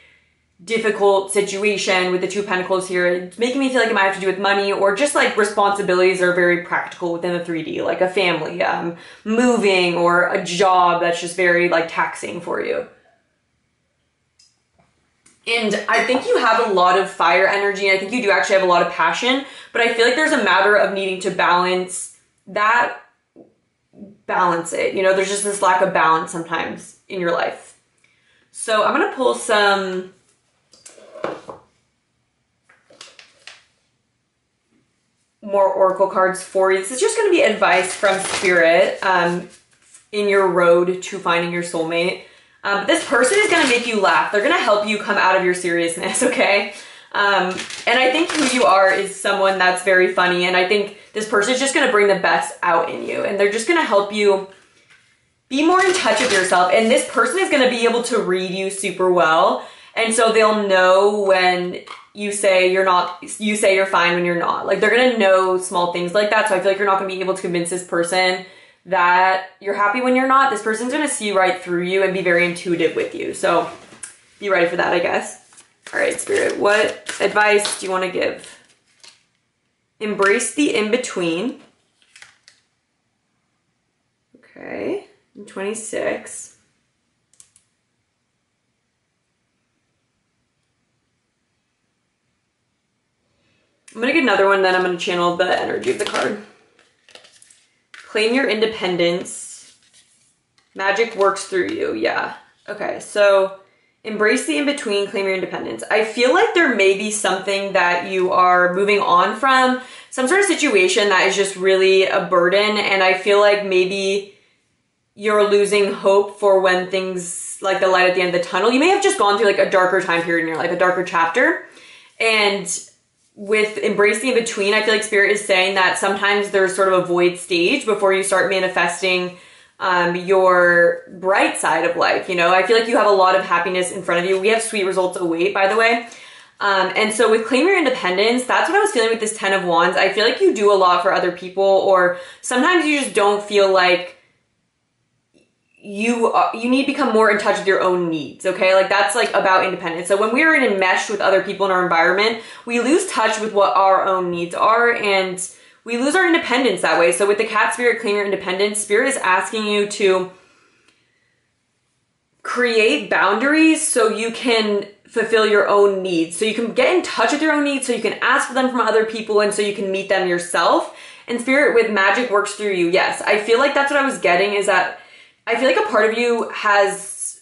difficult situation with the Two of Pentacles here. It's making me feel like it might have to do with money, or just like responsibilities are very practical within the 3D, like a family, moving, or a job that's just very like taxing for you. And I think you have a lot of fire energy. I think you do actually have a lot of passion, but I feel like there's a matter of needing to balance it. You know, there's just this lack of balance sometimes in your life. So I'm going to pull some more oracle cards for you. This is just going to be advice from Spirit in your road to finding your soulmate. This person is going to make you laugh. They're going to help you come out of your seriousness, okay? And I think who you are is someone that's very funny, and I think this person is just going to bring the best out in you, and they're just going to help you be more in touch with yourself. And this person is going to be able to read you super well, and so they'll know when you say you're not, you say you're fine when you're not. Like, they're going to know small things like that, so I feel like you're not going to be able to convince this person that you're happy when you're not. This person's going to see right through you and be very intuitive with you. So be ready for that, I guess. All right, Spirit, what advice do you want to give? Embrace the in-between. Okay, and 26. I'm going to get another one, then I'm going to channel the energy of the card. Claim your independence. Magic works through you. Yeah. Okay, so embrace the in-between, claim your independence. I feel like there may be something that you are moving on from, some sort of situation that is just really a burden, and I feel like maybe you're losing hope for when things, like the light at the end of the tunnel. You may have just gone through like a darker time period in your life, a darker chapter, and with embrace the in-between, I feel like Spirit is saying that sometimes there's sort of a void stage before you start manifesting your bright side of life. You know, I feel like you have a lot of happiness in front of you. We have sweet results await, by the way. And so with claim your independence, that's what I was feeling with this 10 of Wands. I feel like you do a lot for other people, or sometimes you just don't feel like you need to become more in touch with your own needs, okay? Like, that's like about independence. So when we're in enmeshed with other people in our environment, we lose touch with what our own needs are, and we lose our independence that way. So with the Cat Spirit, claim your independence, Spirit is asking you to create boundaries so you can fulfill your own needs. So you can get in touch with your own needs, so you can ask for them from other people, and so you can meet them yourself. And Spirit, with magic works through you. Yes, I feel like that's what I was getting, is that I feel like a part of you has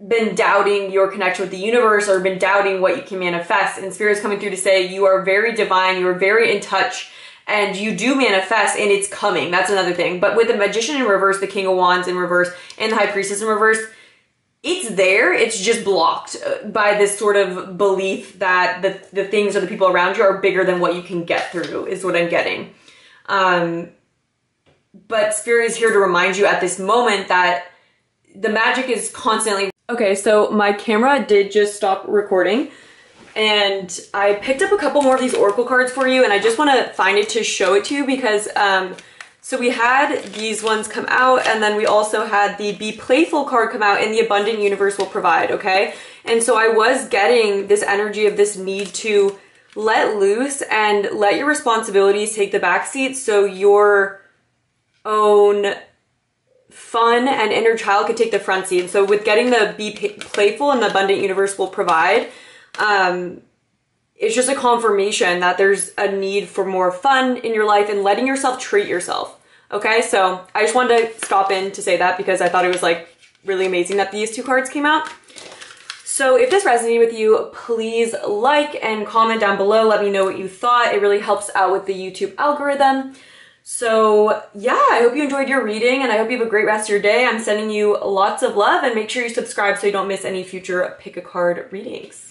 been doubting your connection with the universe, or been doubting what you can manifest. And Spirit is coming through to say you are very divine, you are very in touch, and you do manifest, and it's coming. That's another thing. But with the Magician in reverse, the King of Wands in reverse, and the High Priestess in reverse, it's there, it's just blocked by this sort of belief that the things or the people around you are bigger than what you can get through, is what I'm getting. But Spirit is here to remind you at this moment that the magic is constantly... Okay, so my camera did just stop recording, and I picked up a couple more of these oracle cards for you, and I just want to find it to show it to you, because so we had these ones come out, and then we also had the Be Playful card come out, and the Abundant Universe Will Provide, okay? And so I was getting this energy of this need to let loose and let your responsibilities take the backseat, so your own fun and inner child could take the front seat. And so with getting the Be Playful and the Abundant Universe Will Provide, it's just a confirmation that there's a need for more fun in your life and letting yourself treat yourself. Okay, so I just wanted to stop in to say that, because I thought it was like really amazing that these two cards came out. So if this resonated with you, please like and comment down below. Let me know what you thought. It really helps out with the YouTube algorithm. So yeah, I hope you enjoyed your reading, and I hope you have a great rest of your day. I'm sending you lots of love, and make sure you subscribe so you don't miss any future pick a card readings.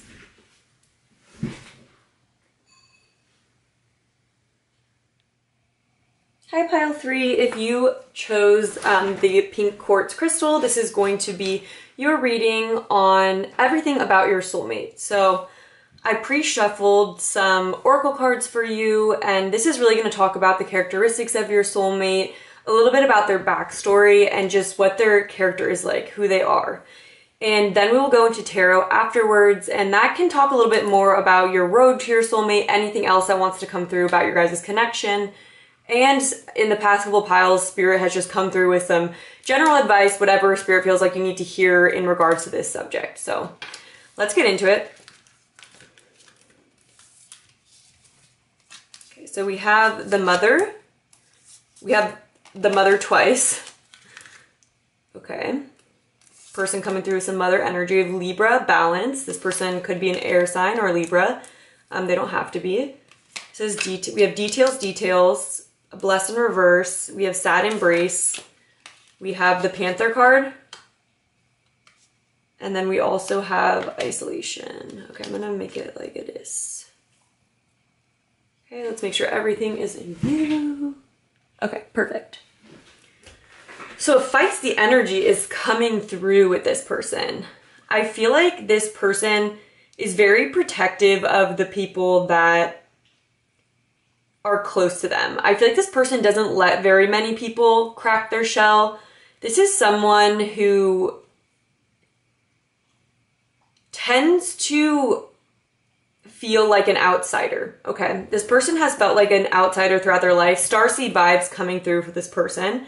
Hi pile 3, if you chose the pink quartz crystal, this is going to be your reading on everything about your soulmate. So I pre-shuffled some oracle cards for you, and this is really going to talk about the characteristics of your soulmate, a little bit about their backstory, and just what their character is like, who they are. And then we will go into tarot afterwards, and that can talk a little bit more about your road to your soulmate, anything else that wants to come through about your guys' connection. And in the past couple piles, Spirit has just come through with some general advice, whatever Spirit feels like you need to hear in regards to this subject. So let's get into it. Okay, so we have the Mother. We have the Mother twice. Okay. Person coming through with some Mother energy of Libra, balance. This person could be an air sign or Libra. They don't have to be. It says we have details. A blessed in reverse. We have sad embrace. We have the Panther card. And then we also have isolation. Okay, I'm gonna make it like it is. Okay, let's make sure everything is in view. Okay, perfect. So feisty energy is coming through with this person. I feel like this person is very protective of the people that are close to them. I feel like this person doesn't let very many people crack their shell. This is someone who tends to feel like an outsider, okay? This person has felt like an outsider throughout their life. Starseed vibes coming through for this person.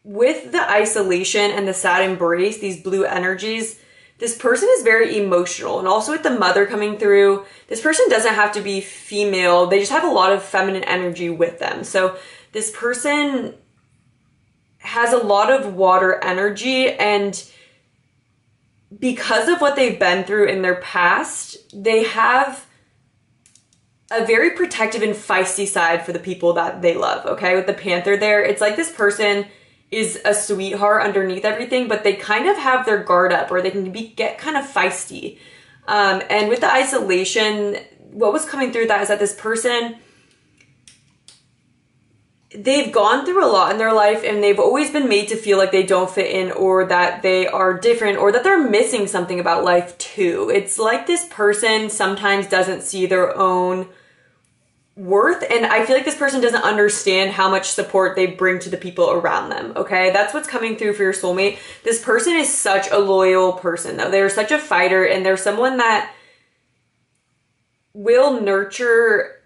With the isolation and the sad embrace, these blue energies, this person is very emotional. And also with the Mother coming through, this person doesn't have to be female. They just have a lot of feminine energy with them. So this person has a lot of water energy, and because of what they've been through in their past, they have a very protective and feisty side for the people that they love, okay? With the Panther there, it's like this person is a sweetheart underneath everything, but they kind of have their guard up, or they can get kind of feisty. And with the isolation, what was coming through that is that this person, they've gone through a lot in their life, and they've always been made to feel like they don't fit in, or that they are different, or that they're missing something about life too. It's like this person sometimes doesn't see their own worth, and I feel like this person doesn't understand how much support they bring to the people around them, okay? That's what's coming through for your soulmate. This person is such a loyal person, though. They're such a fighter, and they're someone that will nurture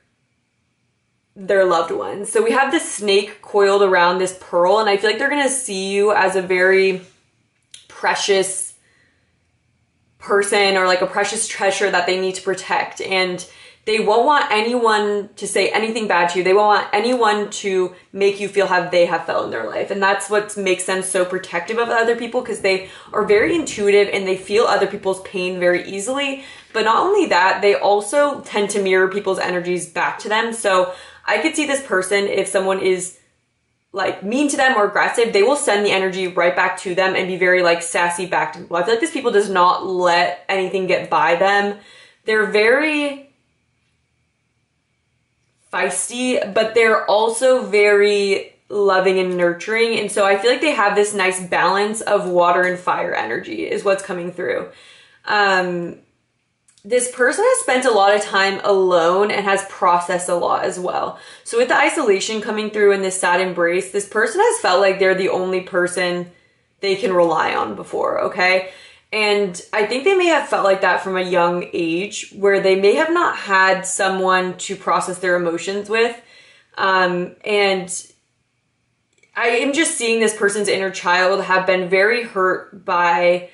their loved ones. So we have this snake coiled around this pearl, and I feel like they're gonna see you as a very precious person, or like a precious treasure that they need to protect, and they won't want anyone to say anything bad to you. They won't want anyone to make you feel how they have felt in their life. And that's what makes them so protective of other people, because they are very intuitive and they feel other people's pain very easily. But not only that, they also tend to mirror people's energies back to them. So I could see this person, if someone is like mean to them or aggressive, they will send the energy right back to them and be very like sassy back to people. I feel like this people does not let anything get by them. They're very feisty, but they're also very loving and nurturing. And so I feel like they have this nice balance of water and fire energy is what's coming through. This person has spent a lot of time alone and has processed a lot as well. So with the isolation coming through and this sad embrace, this person has felt like they're the only person they can rely on before, okay? And I think they may have felt like that from a young age, where they may have not had someone to process their emotions with. And I am just seeing this person's inner child have been very hurt by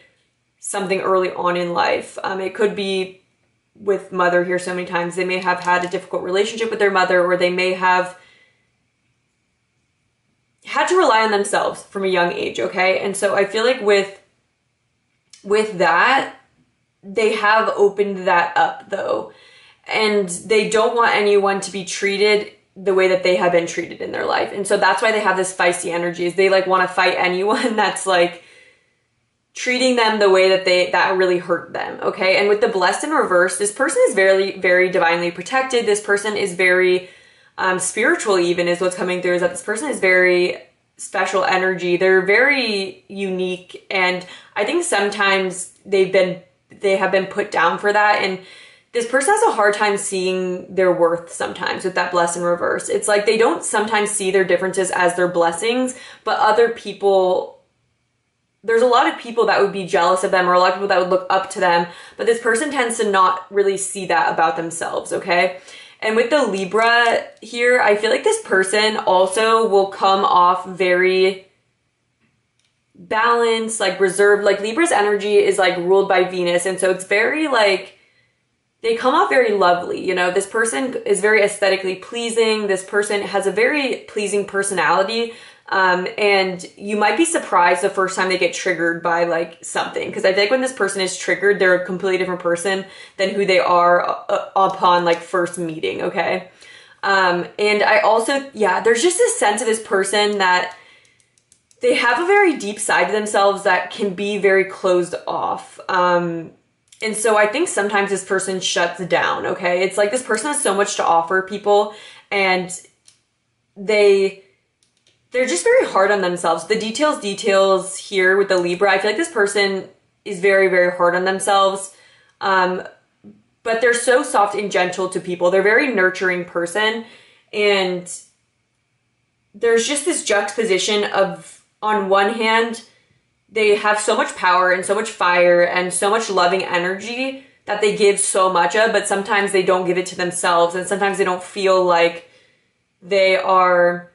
something early on in life. It could be with Mother here so many times. They may have had a difficult relationship with their mother, or they may have had to rely on themselves from a young age, okay? And so I feel like with that, they have opened that up though. And they don't want anyone to be treated the way that they have been treated in their life. And so that's why they have this feisty energy, is they like want to fight anyone that's like treating them the way that that really hurt them, okay? And with the blessed in reverse, this person is very, very divinely protected. This person is very spiritual even is what's coming through, is that this person is very special energy. They're very unique, and I think sometimes they have been put down for that, and this person has a hard time seeing their worth sometimes with that bless in reverse. It's like they don't sometimes see their differences as their blessings, but other people, there's a lot of people that would be jealous of them, or a lot of people that would look up to them, but this person tends to not really see that about themselves, okay? And with the Libra here, I feel like this person also will come off very balanced, like reserved. Like Libra's energy is like ruled by Venus, and so it's very like, they come off very lovely, you know? This person is very aesthetically pleasing. This person has a very pleasing personality. And you might be surprised the first time they get triggered by like something. Because I think when this person is triggered, they're a completely different person than who they are upon like first meeting, okay? And I also, yeah, there's just this sense of this person that they have a very deep side to themselves that can be very closed off. And so I think sometimes this person shuts down, okay? It's like this person has so much to offer people, and they're just very hard on themselves. The details here with the Libra, I feel like this person is very, very hard on themselves. But they're so soft and gentle to people. They're a very nurturing person. And there's just this juxtaposition of, on one hand, they have so much power and so much fire and so much loving energy that they give so much of, but sometimes they don't give it to themselves, and sometimes they don't feel like they are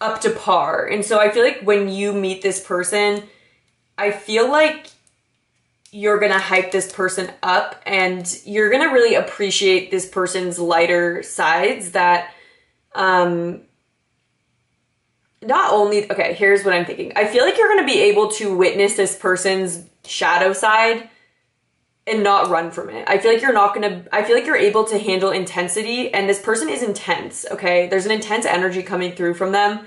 up to par. And so I feel like when you meet this person, I feel like you're gonna hype this person up, and you're gonna really appreciate this person's lighter sides that, not only, okay, here's what I'm thinking. I feel like you're going to be able to witness this person's shadow side and not run from it. I feel like I feel like you're able to handle intensity, and this person is intense, okay? There's an intense energy coming through from them.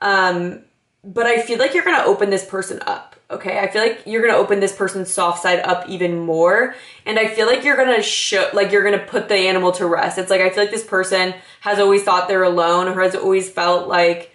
But I feel like you're going to open this person up, okay? I feel like you're going to open this person's soft side up even more. And I feel like you're going to you're going to put the animal to rest. It's like, I feel like this person has always thought they're alone, or has always felt like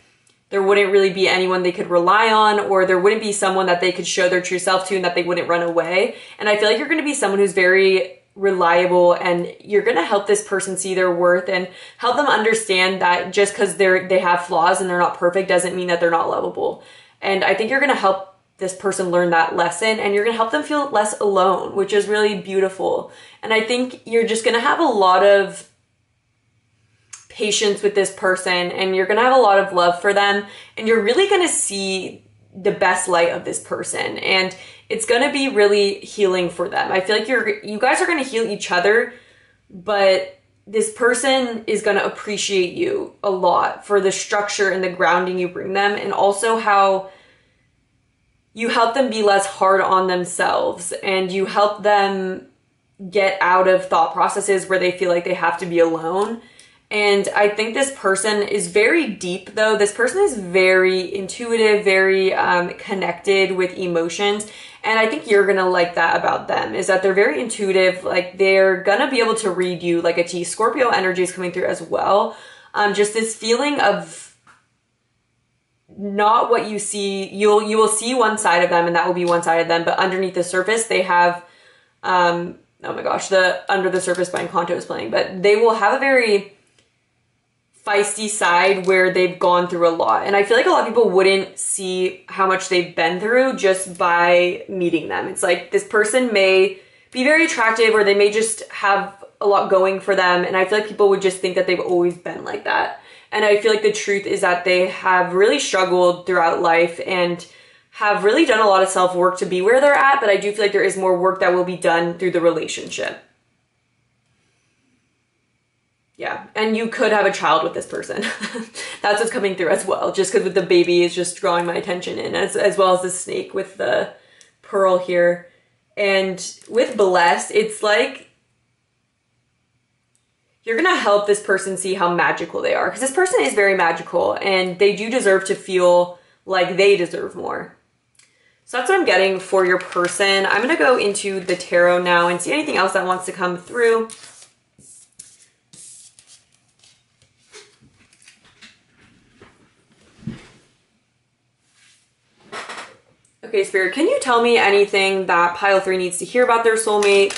there wouldn't really be anyone they could rely on, or there wouldn't be someone that they could show their true self to and that they wouldn't run away. And I feel like you're going to be someone who's very reliable, and you're going to help this person see their worth and help them understand that just because they have flaws and they're not perfect doesn't mean that they're not lovable. And I think you're going to help this person learn that lesson, and you're going to help them feel less alone, which is really beautiful. And I think you're just going to have a lot of patience with this person, and you're gonna have a lot of love for them, and you're really gonna see the best light of this person, and it's gonna be really healing for them. I feel like you guys are gonna heal each other, but this person is gonna appreciate you a lot for the structure and the grounding you bring them, and also how you help them be less hard on themselves, and you help them get out of thought processes where they feel like they have to be alone. And I think this person is very deep, though. This person is very intuitive, very connected with emotions. And I think you're going to like that about them, is that they're very intuitive. Like, they're going to be able to read you like a T. Scorpio energy is coming through as well. Just this feeling of not what you see. You will see one side of them, and that will be one side of them. But underneath the surface, they have, oh my gosh, the Under the Surface by Encanto is playing. But they will have a very feisty side where they've gone through a lot. And I feel like a lot of people wouldn't see how much they've been through just by meeting them. It's like this person may be very attractive, or they may just have a lot going for them. And I feel like people would just think that they've always been like that. And I feel like the truth is that they have really struggled throughout life and have really done a lot of self-work to be where they're at. But I do feel like there is more work that will be done through the relationship. Yeah, and you could have a child with this person. That's what's coming through as well, just because with the baby is just drawing my attention in, as well as the snake with the pearl here. And with blessed, it's like you're going to help this person see how magical they are, because this person is very magical, and they do deserve to feel like they deserve more. So that's what I'm getting for your person. I'm going to go into the tarot now and see anything else that wants to come through. Okay, Spirit, can you tell me anything that pile 3 needs to hear about their soulmate?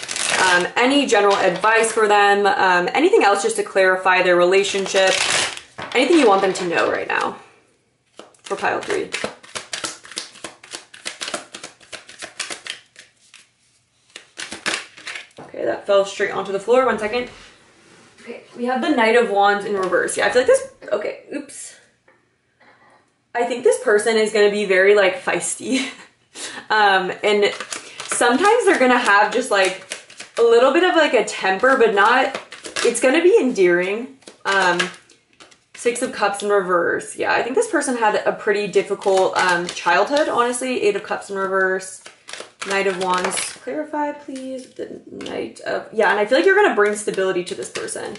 Any general advice for them? Anything else just to clarify their relationship? Anything you want them to know right now for pile 3? Okay, that fell straight onto the floor. 1 second. Okay, we have the Knight of Wands in reverse. Yeah, I feel like this, okay, oops. I think this person is going to be very like feisty. And sometimes they're going to have just like a little bit of like a temper, but not, it's going to be endearing. 6 of Cups in reverse. Yeah, I think this person had a pretty difficult childhood, honestly. 8 of Cups in reverse. Knight of Wands. Clarify, please. The Knight of... Yeah, and I feel like you're going to bring stability to this person.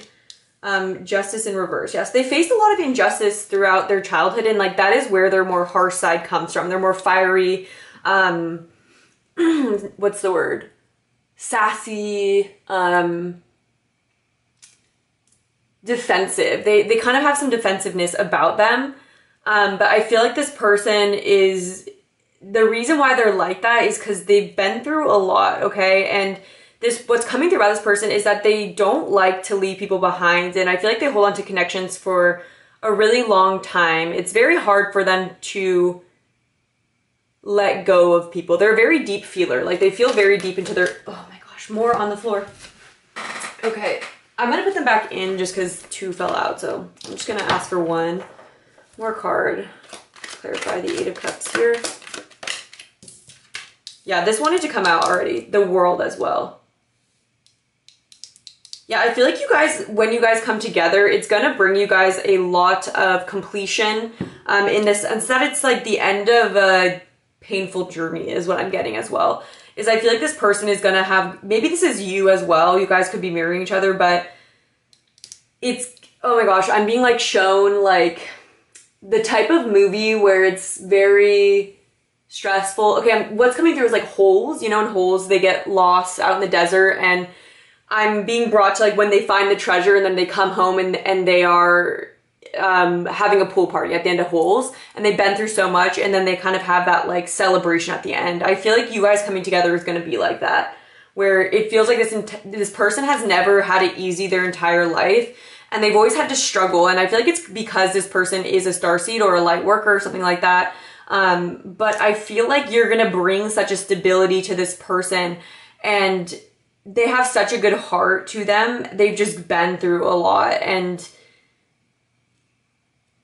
Justice in reverse. Yes, they faced a lot of injustice throughout their childhood, and like that is where their more harsh side comes from. They're more fiery. What's the word? Sassy. Defensive. They kind of have some defensiveness about them. But I feel like this person is... The reason why they're like that is because they've been through a lot, okay? And what's coming through about this person is that they don't like to leave people behind, and I feel like they hold on to connections for a really long time. It's very hard for them to let go of people. They're a very deep feeler. Like, they feel very deep into their... Oh my gosh, more on the floor. Okay, I'm gonna put them back in just because 2 fell out, so I'm just gonna ask for 1 more card. Clarify the 8 of Cups here. Yeah, this wanted to come out already. The World as well. Yeah, I feel like you guys, when you guys come together, it's going to bring you guys a lot of completion in this sense that it's like the end of a painful journey is what I'm getting as well. Is I feel like this person is going to have, maybe this is you as well. You guys could be marrying each other, but it's, oh my gosh, I'm being like shown like the type of movie where it's very... stressful. Okay, what's coming through is like holes. You know, in holes, they get lost out in the desert, and I'm being brought to like when they find the treasure and then they come home and they are having a pool party at the end of holes, and they've been through so much, and then they kind of have that like celebration at the end. I feel like you guys coming together is going to be like that, where it feels like this person has never had it easy their entire life, and they've always had to struggle, and I feel like it's because this person is a starseed or a light worker or something like that. But I feel like you're going to bring such a stability to this person, and they have such a good heart to them. They've just been through a lot, and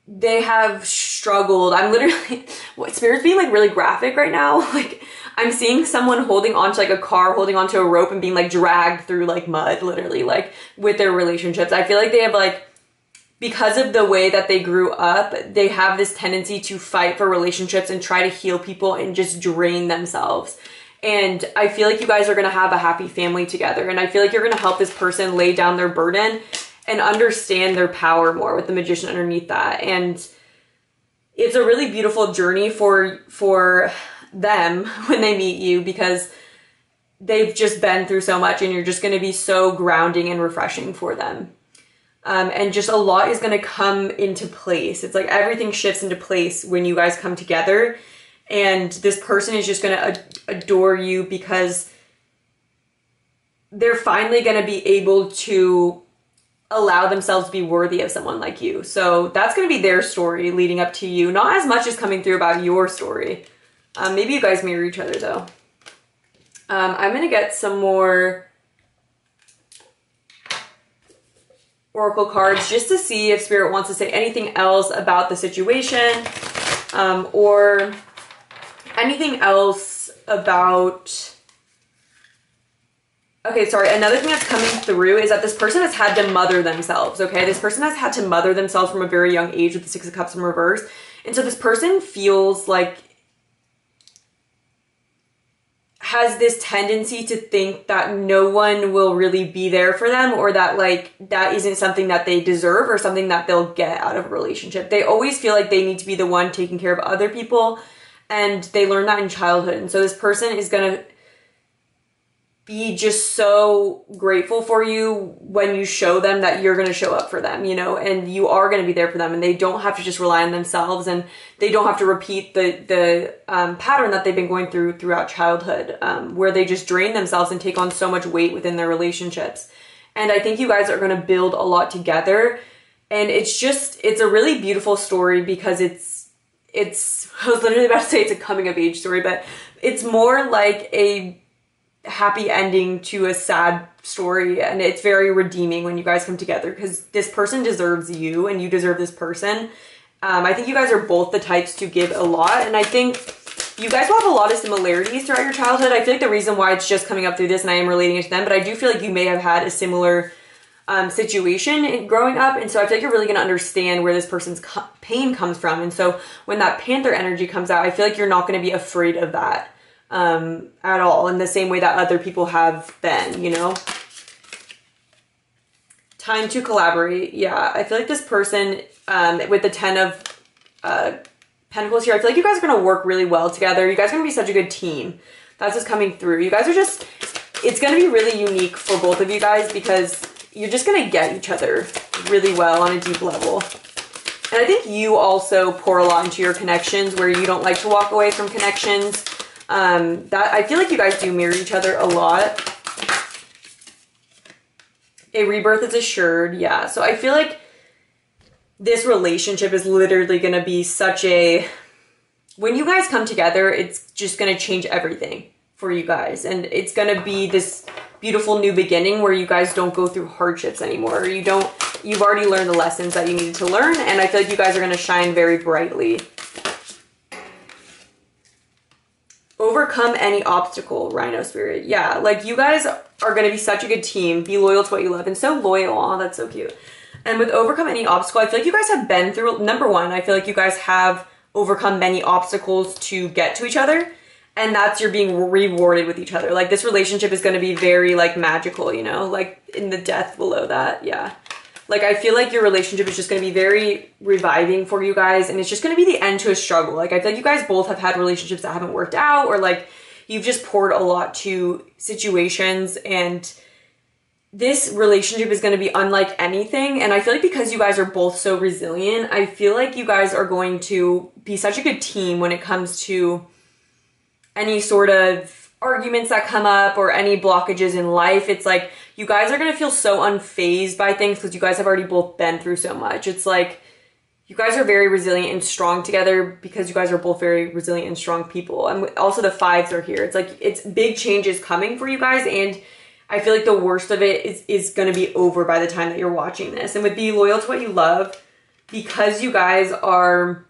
they have struggled. I'm literally, what, Spirit's being like really graphic right now. Like, I'm seeing someone holding onto like a car, holding onto a rope and being like dragged through like mud, literally, like with their relationships. I feel like they have like, because of the way that they grew up, they have this tendency to fight for relationships and try to heal people and just drain themselves. And I feel like you guys are going to have a happy family together. And I feel like you're going to help this person lay down their burden and understand their power more with the Magician underneath that. And it's a really beautiful journey for them when they meet you, because they've just been through so much, and you're just going to be so grounding and refreshing for them. And just a lot is going to come into place. It's like everything shifts into place when you guys come together, and this person is just going to adore you because they're finally going to be able to allow themselves to be worthy of someone like you. So that's going to be their story leading up to you. Not as much as coming through about your story. Maybe you guys marry each other though. I'm going to get some more oracle cards just to see if Spirit wants to say anything else about the situation, or anything else about... Okay, sorry, another thing that's coming through is that this person has had to mother themselves, okay? This person has had to mother themselves from a very young age with the 6 of Cups in reverse. And so this person feels like has this tendency to think that no one will really be there for them, or that like that isn't something that they deserve or something that they'll get out of a relationship. They always feel like they need to be the one taking care of other people, and they learn that in childhood. And so this person is gonna be just so grateful for you when you show them that you're going to show up for them, you know, and you are going to be there for them, and they don't have to just rely on themselves, and they don't have to repeat the pattern that they've been going throughout childhood, where they just drain themselves and take on so much weight within their relationships. And I think you guys are going to build a lot together, and it's a really beautiful story because it's I was literally about to say it's a coming of age story, but it's more like a happy ending to a sad story, and it's very redeeming when you guys come together because this person deserves you and you deserve this person. I think you guys are both the types to give a lot, and I think you guys will have a lot of similarities throughout your childhood. I feel like the reason why it's just coming up through this, and I am relating it to them, but I do feel like you may have had a similar situation growing up, and so I feel like you're really going to understand where this person's pain comes from. And so when that Panther energy comes out, I feel like you're not going to be afraid of that at all, in the same way that other people have been, you know. Time to collaborate. Yeah, I feel like this person, with the 10 of Pentacles here, I feel like you guys are going to work really well together. You guys are going to be such a good team. That's just coming through. You guys are just, it's going to be really unique for both of you guys because you're just going to get each other really well on a deep level. And I think you also pour a lot into your connections where you don't like to walk away from connections. That I feel like you guys do mirror each other a lot. A rebirth is assured. Yeah. So I feel like this relationship is literally going to be such a, when you guys come together, it's just going to change everything for you guys. And it's going to be this beautiful new beginning where you guys don't go through hardships anymore. You've already learned the lessons that you needed to learn. And I feel like you guys are going to shine very brightly. Overcome any obstacle, Rhino Spirit. Yeah, like you guys are going to be such a good team. Be loyal to what you love, and so loyal. Oh, that's so cute. And with overcome any obstacle, I feel like you guys have been through, number one, I feel like you guys have overcome many obstacles to get to each other, and that's you're being rewarded with each other. Like this relationship is going to be very like magical, you know, like in the death below that. Yeah. Like, I feel like your relationship is just going to be very reviving for you guys, and it's just going to be the end to a struggle. Like, I feel like you guys both have had relationships that haven't worked out, or like you've just poured a lot to situations, and this relationship is going to be unlike anything. And I feel like because you guys are both so resilient, I feel like you guys are going to be such a good team when it comes to any sort of arguments that come up or any blockages in life. It's like you guys are going to feel so unfazed by things because you guys have already both been through so much. It's like you guys are very resilient and strong together because you guys are both very resilient and strong people. And also the fives are here. It's like it's big changes coming for you guys, and I feel like the worst of it is going to be over by the time that you're watching this. And with Be Loyal to What You Love, because you guys are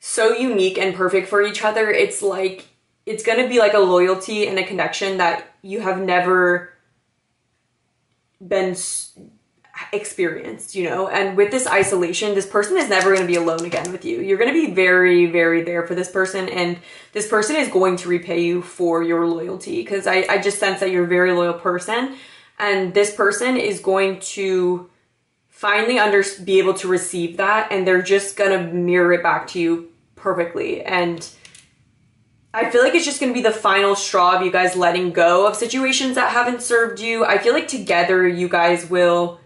so unique and perfect for each other, it's like it's going to be like a loyalty and a connection that you have never been experienced, you know. And with this isolation, this person is never going to be alone again with you. You're going to be very, very there for this person, and this person is going to repay you for your loyalty, because I just sense that you're a very loyal person, and this person is going to finally be able to receive that, and they're just going to mirror it back to you perfectly. And I feel like it's just going to be the final straw of you guys letting go of situations that haven't served you. I feel like together you guys will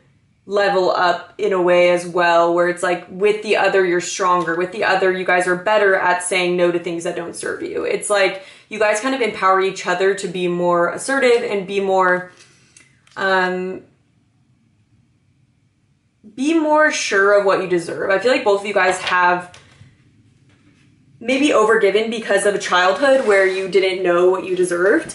level up in a way as well, where it's like with the other you're stronger, with the other you guys are better at saying no to things that don't serve you. It's like you guys kind of empower each other to be more assertive and be more sure of what you deserve. I feel like both of you guys have maybe overgiven because of a childhood where you didn't know what you deserved.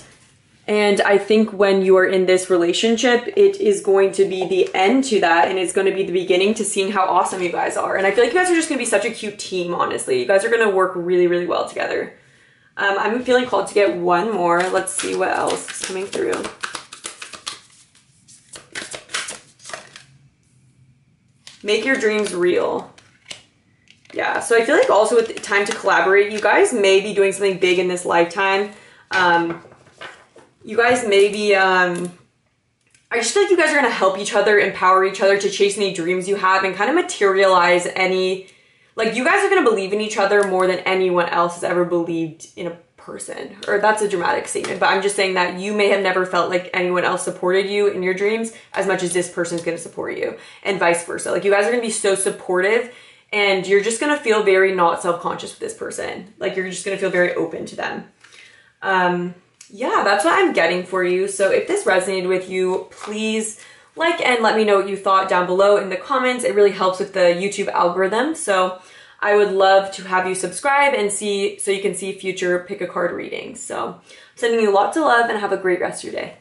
And I think when you are in this relationship, it is going to be the end to that, and it's going to be the beginning to seeing how awesome you guys are. And I feel like you guys are just going to be such a cute team, honestly. You guys are going to work really, really well together. I'm feeling called to get one more. Let's see what else is coming through. Make your dreams real. Yeah, so I feel like also with time to collaborate, you guys may be doing something big in this lifetime. You guys may be, I just feel like you guys are going to help each other, empower each other to chase any dreams you have, and kind of materialize any, like you guys are going to believe in each other more than anyone else has ever believed in a person, or that's a dramatic statement, but I'm just saying that you may have never felt like anyone else supported you in your dreams as much as this person's going to support you, and vice versa. Like, you guys are going to be so supportive, and you're just going to feel very not self-conscious with this person. Like, you're just going to feel very open to them. Yeah, that's what I'm getting for you. So if this resonated with you, please like and let me know what you thought down below in the comments. It really helps with the YouTube algorithm. So I would love to have you subscribe and so you can see future pick a card readings. So I'm sending you lots of love and have a great rest of your day.